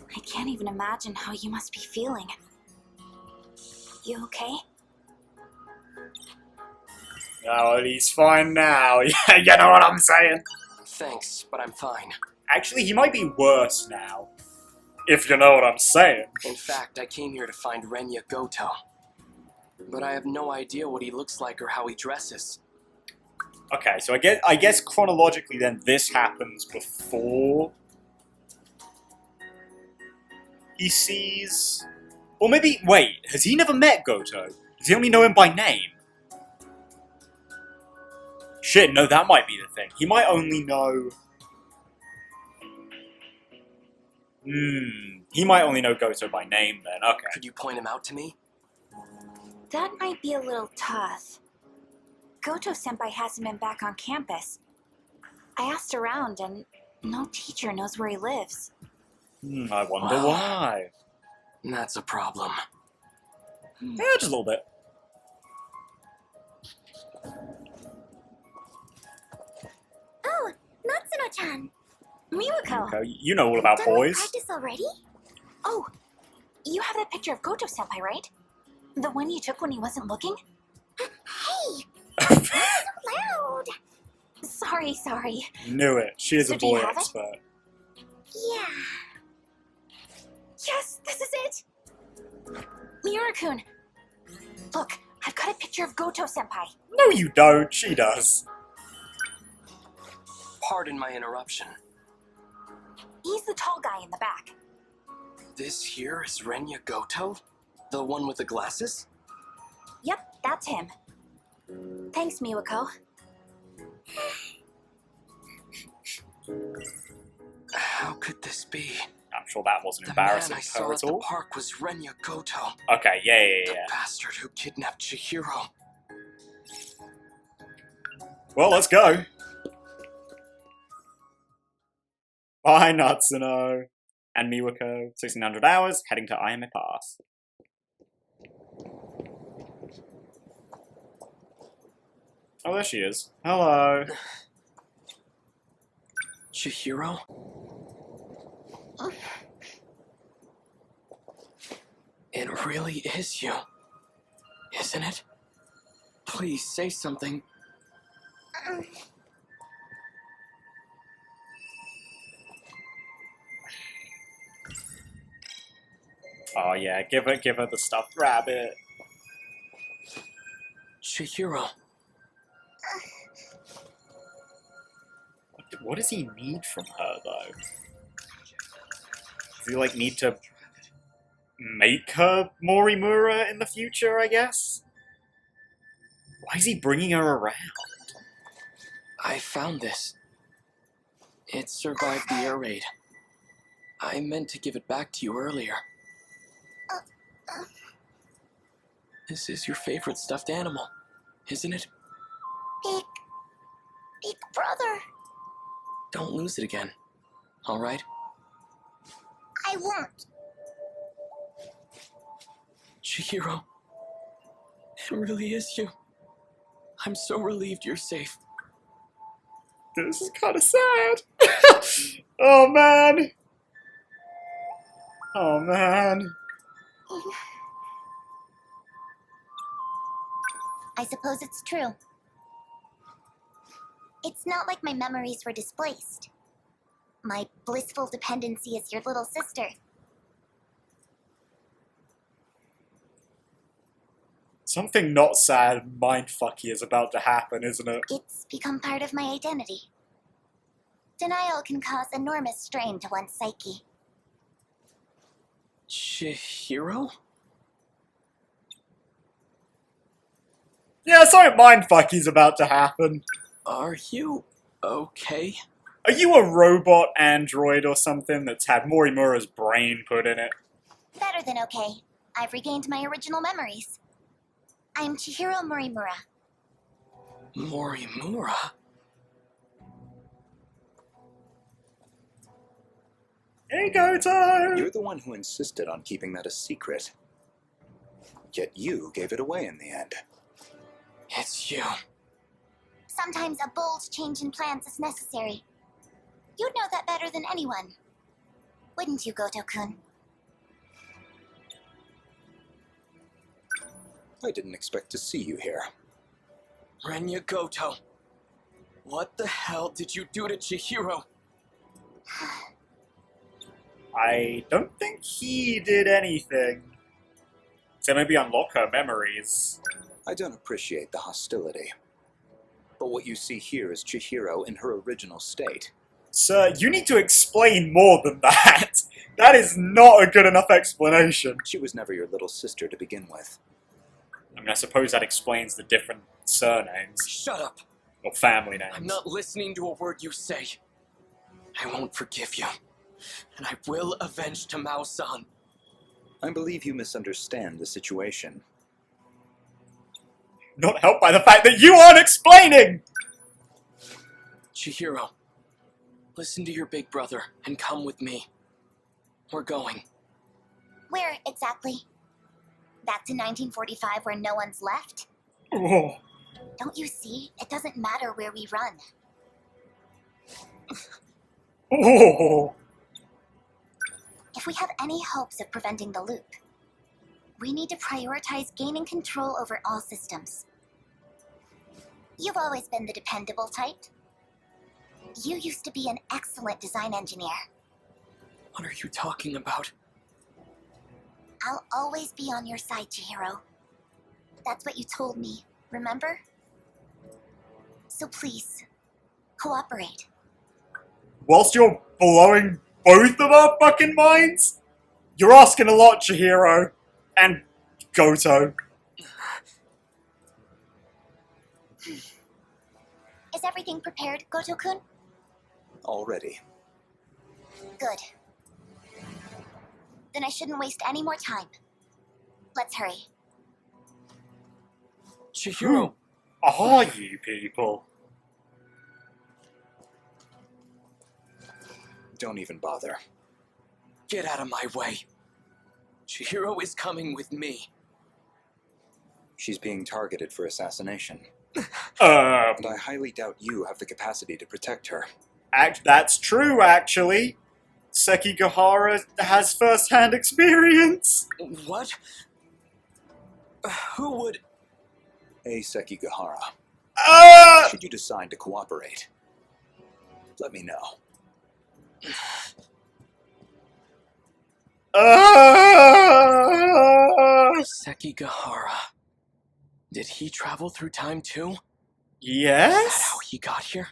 I can't even imagine how you must be feeling. You okay? Oh, he's fine now. Yeah, you know what I'm saying? Thanks, but I'm fine. Actually, he might be worse now. If you know what I'm saying. In fact, I came here to find Renya Goto. But I have no idea what he looks like or how he dresses. Okay, so I guess chronologically then this happens before he sees... Or maybe, wait, has he never met Goto? Does he only know him by name? Shit, no, that might be the thing. He might only know... he might only know Goto by name then, okay. Could you point him out to me? That might be a little tough. Goto-senpai hasn't been back on campus. I asked around and no teacher knows where he lives. I wonder why. That's a problem. Yeah, just a little bit. Oh, Natsuno-chan. Miura, Okay, you know all about Done with boys. practice already? oh, you have that picture of Goto-senpai, right? The one you took when he wasn't looking? Hey, so loud. Sorry. Knew it. She is So a do you boy have it? expert. Yeah. Yes, this is it! Miura-kun, look, I've got a picture of Goto-senpai. No, you don't. She does. Pardon my interruption. He's the tall guy in the back. This here is Renya Goto? The one with the glasses? Yep, that's him. Thanks, Miwako. How could this be? I'm sure that wasn't The man embarrassing I for saw her at at the all. park was Renya Goto. Okay, yeah. The bastard who kidnapped Chihiro. Well, let's go. Bye, Natsuno. And Miwako, 1600 hours, heading to Ayame Pass. Oh, there she is. Hello. Chihiro? It really is you, isn't it? Please say something. Oh yeah, give her the stuffed rabbit. Chihiro. What does he need from her, though? Does he, like, need to make her Miura in the future, I guess? Why is he bringing her around? I found this. It survived the air raid. I meant to give it back to you earlier. This is your favorite stuffed animal, isn't it? Big brother. Don't lose it again, all right? I won't. Chihiro, it really is you. I'm so relieved you're safe. This is kind of sad. Oh, man. Oh, man. I suppose it's true. It's not like my memories were displaced. My blissful dependency is your little sister. Something not sad and mindfucky is about to happen, isn't it? It's become part of my identity. Denial can cause enormous strain to one's psyche. Chihiro? Yeah, something mindfucky's about to happen. Are you okay? Are you a robot android or something that's had Morimura's brain put in it? Better than okay. I've regained my original memories. I'm Chihiro Morimura. Morimura? Hey, Goto! You're the one who insisted on keeping that a secret. Yet you gave it away in the end. It's you. Sometimes a bold change in plans is necessary. You'd know that better than anyone. Wouldn't you, Goto-kun? I didn't expect to see you here. Renya Goto, what the hell did you do to Chihiro? I don't think he did anything. So maybe unlock her memories. I don't appreciate the hostility. But what you see here is Chihiro in her original state. Sir, you need to explain more than that. That is not a good enough explanation. She was never your little sister to begin with. I mean, I suppose that explains the different surnames. Shut up! Or family names. I'm not listening to a word you say. I won't forgive you. And I will avenge Tamao-san. I believe you misunderstand the situation. Not helped by the fact that you aren't explaining! Chihiro, listen to your big brother and come with me. We're going. Where exactly? Back to 1945 where no one's left? Oh. Don't you see? It doesn't matter where we run. Oh. If we have any hopes of preventing the loop, we need to prioritize gaining control over all systems. You've always been the dependable type. You used to be an excellent design engineer. What are you talking about? I'll always be on your side, Chihiro. That's what you told me, remember? So please, cooperate. Whilst you're blowing both of our fucking minds? You're asking a lot, Chihiro. And Goto. Is everything prepared, Goto-kun? Already. Good. Then I shouldn't waste any more time. Let's hurry. Chihiro! Who are you people? Don't even bother. Get out of my way. Chihiro is coming with me. She's being targeted for assassination. And And I highly doubt you have the capacity to protect her. that's true, actually. Sekigahara has first-hand experience. What? Who would... Hey, Sekigahara. Should you decide to cooperate, let me know. Sekigahara. Did he travel through time too? Is that Yes? how he got here?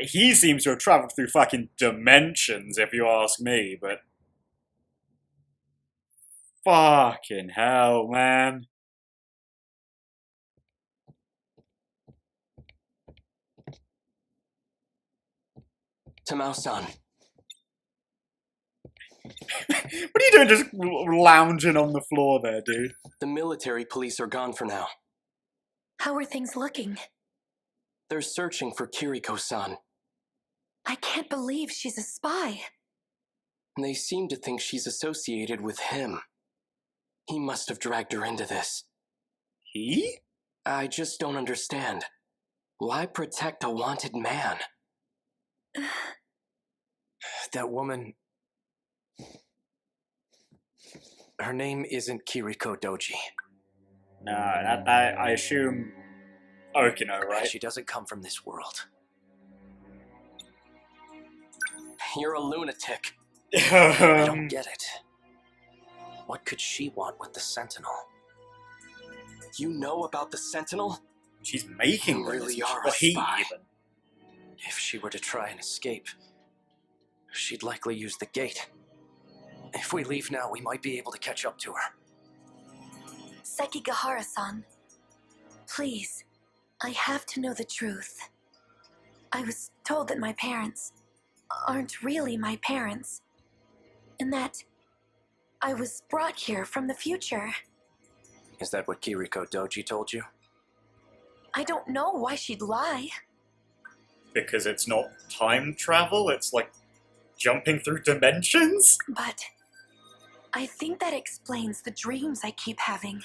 He seems to have traveled through fucking dimensions, if you ask me, but... Fucking hell, man. Tamao-san, What are you doing just lounging on the floor there, dude? the military police are gone for now. How are things looking? They're searching for Kiriko-san. I can't believe she's a spy. They seem to think she's associated with him. He must have dragged her into this. He? I just don't understand. Why protect a wanted man? That woman... Her name isn't Kiriko Doji. No, that I assume Okino, right? She doesn't come from this world. You're a lunatic. I don't get it. What could she want with the Sentinel? You know about the Sentinel? She's making You them, really isn't she? are Well, a he spy. even. If she were to try and escape, she'd likely use the gate. If we leave now, we might be able to catch up to her. Sekigahara-san, please, I have to know the truth. I was told that my parents aren't really my parents, and that I was brought here from the future. Is that what Kiriko Doji told you? I don't know why she'd lie. Because it's not time travel, it's like jumping through dimensions? But I think that explains the dreams I keep having.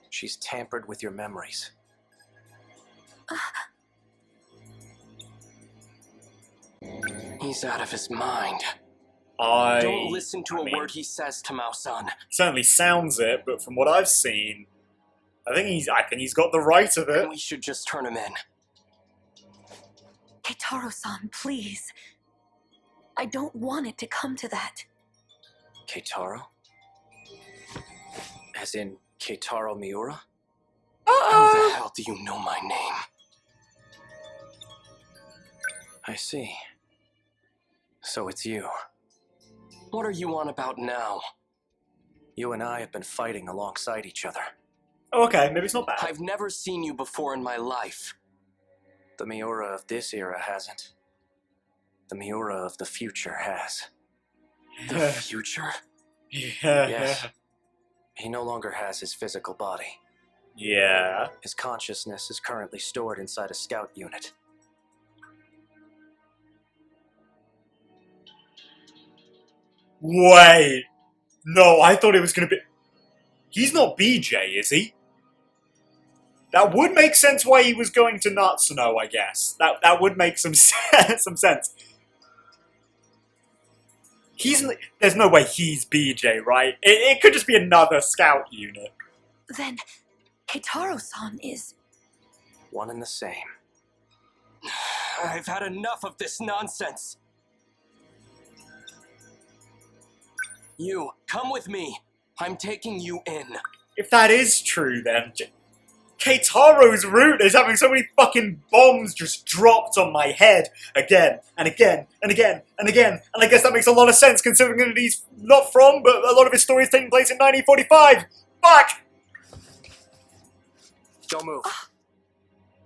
She's tampered with your memories. He's out of his mind. Don't listen to a mean, word he says, Tamao-san. certainly sounds it, but from what I've seen, I think he's got the right of it. We should just turn him in. Keitaro-san, please. I don't want it to come to that. Keitaro? As in Keitaro Miura? How the hell do you know my name? I see. So it's you. What are you on about now? You and I have been fighting alongside each other. Oh, okay, maybe it's not bad. I've never seen you before in my life. The Miura of this era hasn't. The Miura of the future has. The future? Yes. He no longer has his physical body. Yeah. His consciousness is currently stored inside a scout unit. Wait. No, I thought it was gonna be... He's not BJ, is he? That would make sense why he was going to Natsuno, I guess. That would make some some sense. There's no way he's BJ, right? It could just be another scout unit. Then, Keitaro-san is... One and the same. I've had enough of this nonsense. You, come with me. I'm taking you in. If that is true, then... Keitaro's route is having so many fucking bombs just dropped on my head again and again and again and again. And I guess that makes a lot of sense considering that he's not from, but a lot of his stories taking place in 1945. Fuck! Don't move.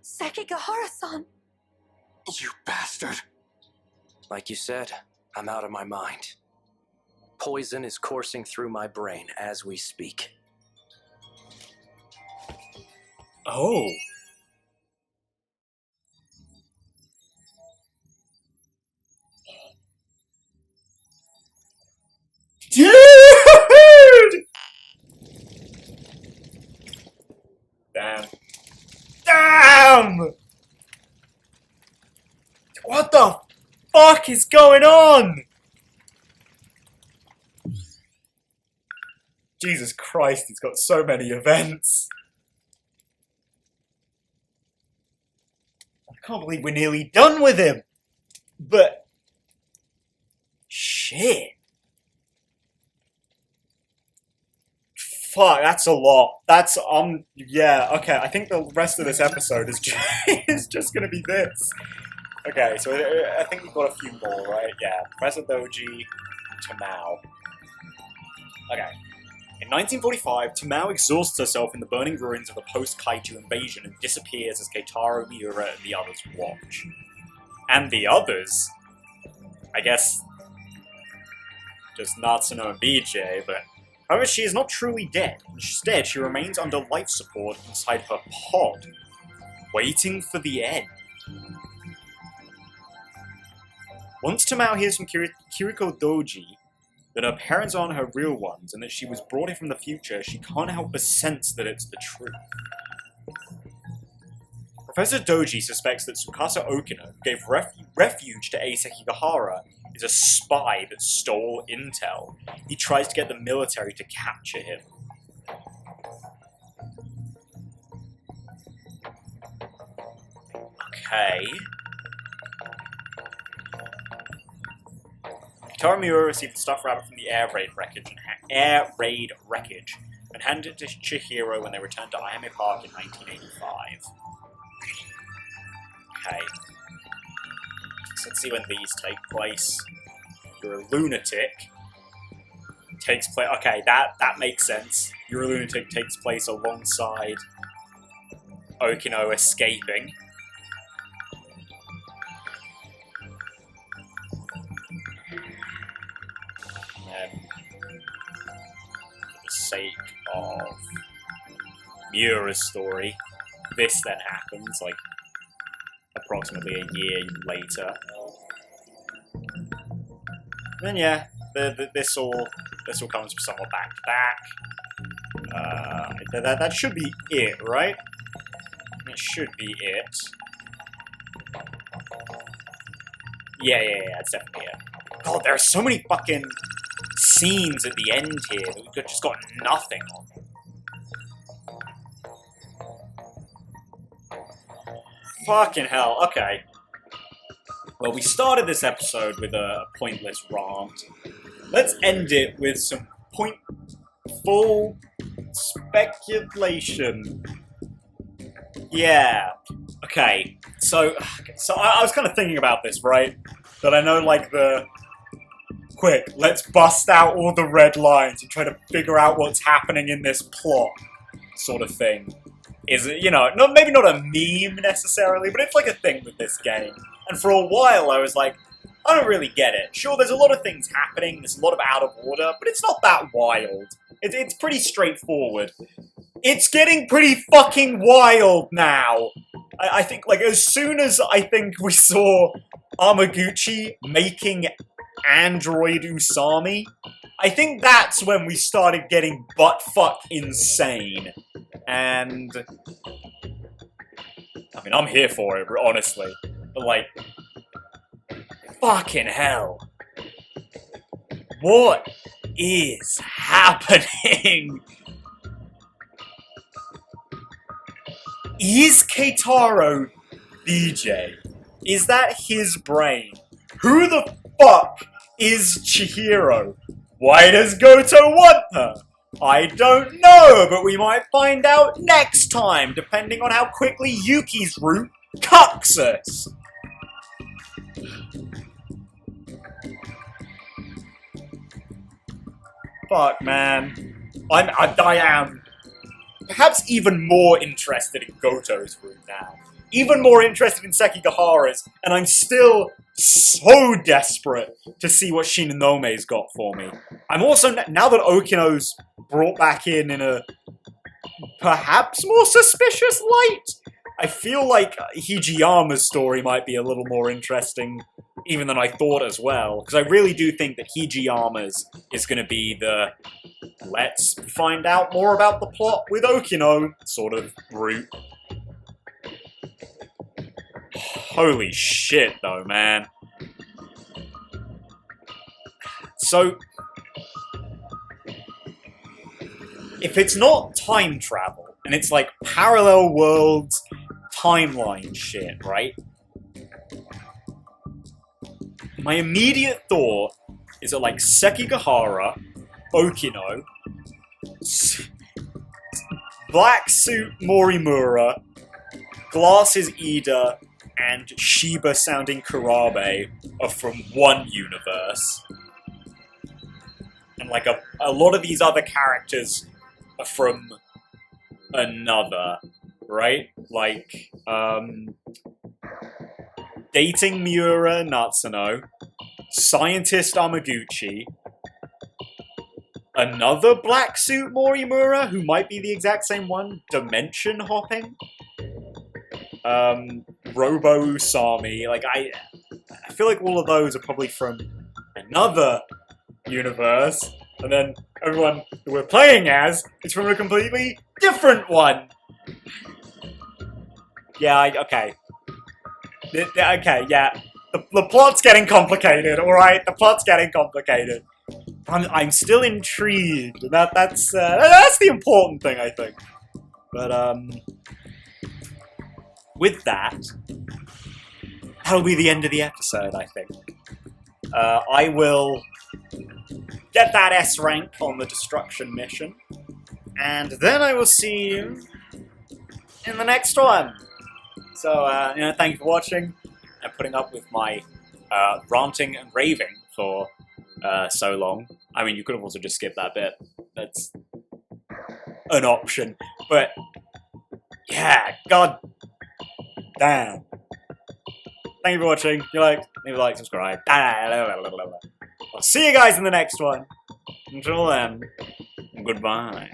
Sekigahara-san. You bastard. Like you said, I'm out of my mind. Poison is coursing through my brain as we speak. Oh. Dude! Damn. Damn! What the fuck is going on? Jesus Christ, he's got so many events. I can't believe we're nearly done with him. But... shit. Fuck, that's a lot. That's, yeah, okay, I think the rest of this episode is is just gonna be this. Okay, so I think we've got a few more, right? Yeah, Professor Doji, Tamao. Okay. In 1945, Tamao exhausts herself in the burning ruins of a post-kaiju invasion and disappears as Keitaro, Miura, and the others watch. And the others? I guess... just Natsuno and BJ, but... However, she is not truly dead. Instead, she remains under life support inside her pod, waiting for the end. Once Tamao hears from Kiriko Doji that her parents aren't her real ones and that she was brought here from the future, she can't help but sense that it's the truth. Professor Doji suspects that Tsukasa Okino, who gave refuge to Ace Sekigahara, is a spy that stole intel. He tries to get the military to capture him. Okay. Keitaro Miura received the stuffed rabbit from the air raid wreckage and handed it to Chihiro when they returned to Ayame Park in 1985. Okay. So let's see when these take place. You're a lunatic. Takes place. Okay, that makes sense. You're a lunatic takes place alongside Okino escaping. And then, for the sake of Miura's story, this then happens, like, approximately a year later. Then yeah, this all comes somewhat back to back. That should be it, right? That should be it. Yeah, that's definitely it. God, there are so many fucking scenes at the end here that we've just got nothing on. Fucking hell, okay. Well, we started this episode with a pointless rant. Let's end it with some pointful speculation. Yeah. Okay. So I was kind of thinking about this, right? That I know, like, quick, let's bust out all the red lines and try to figure out what's happening in this plot, sort of thing. Is it, you know, maybe not a meme necessarily, but it's like a thing with this game. And for a while I was like, I don't really get it. Sure, there's a lot of things happening, there's a lot of out of order, but it's not that wild. It's pretty straightforward. It's getting pretty fucking wild now! I think, like, as soon as I think we saw Amaguchi making Android Usami, I think that's when we started getting buttfuck insane. And I mean, I'm here for it, honestly. But, like, fucking hell. What is happening? Is Keitaro DJ? Is that his brain? Who the fuck is Chihiro? Why does Goto want her? I don't know, but we might find out next time, depending on how quickly Yuki's route cucks us. Fuck, man. I am perhaps even more interested in Goto's route now. Even more interested in Sekigahara's, and I'm still so desperate to see what Shinnome's got for me. I'm also, now that Okino's brought back in a perhaps more suspicious light, I feel like Hijiyama's story might be a little more interesting even than I thought as well, because I really do think that Hijiyama's is going to be the let's find out more about the plot with Okino sort of route. Holy shit, though, man. So, if it's not time travel, and it's like parallel worlds, timeline shit, right? My immediate thought is that, like, Sekigahara, Okino, Black Suit Morimura, Glasses Ida, and Shiba-sounding Kurabe are from one universe. And, like, a lot of these other characters are from another, right? Like, Dating Miura Natsuno, Scientist Amaguchi, another Black Suit Morimura, who might be the exact same one, Dimension Hopping, Robo Usami. Like, I feel like all of those are probably from another universe, and then everyone who we're playing as is from a completely different one. Yeah, okay. Okay, yeah. The plot's getting complicated, alright? The plot's getting complicated. I'm still intrigued, and that's the important thing, I think. But, with that, that'll be the end of the episode, I think. I will get that S rank on the destruction mission, and then I will see you in the next one. So, thank you for watching and putting up with my ranting and raving for so long. I mean, you could have also just skipped that bit. That's an option. But, yeah, god damn. Thank you for watching. If you like, leave a like, subscribe. I'll see you guys in the next one. Until then, goodbye.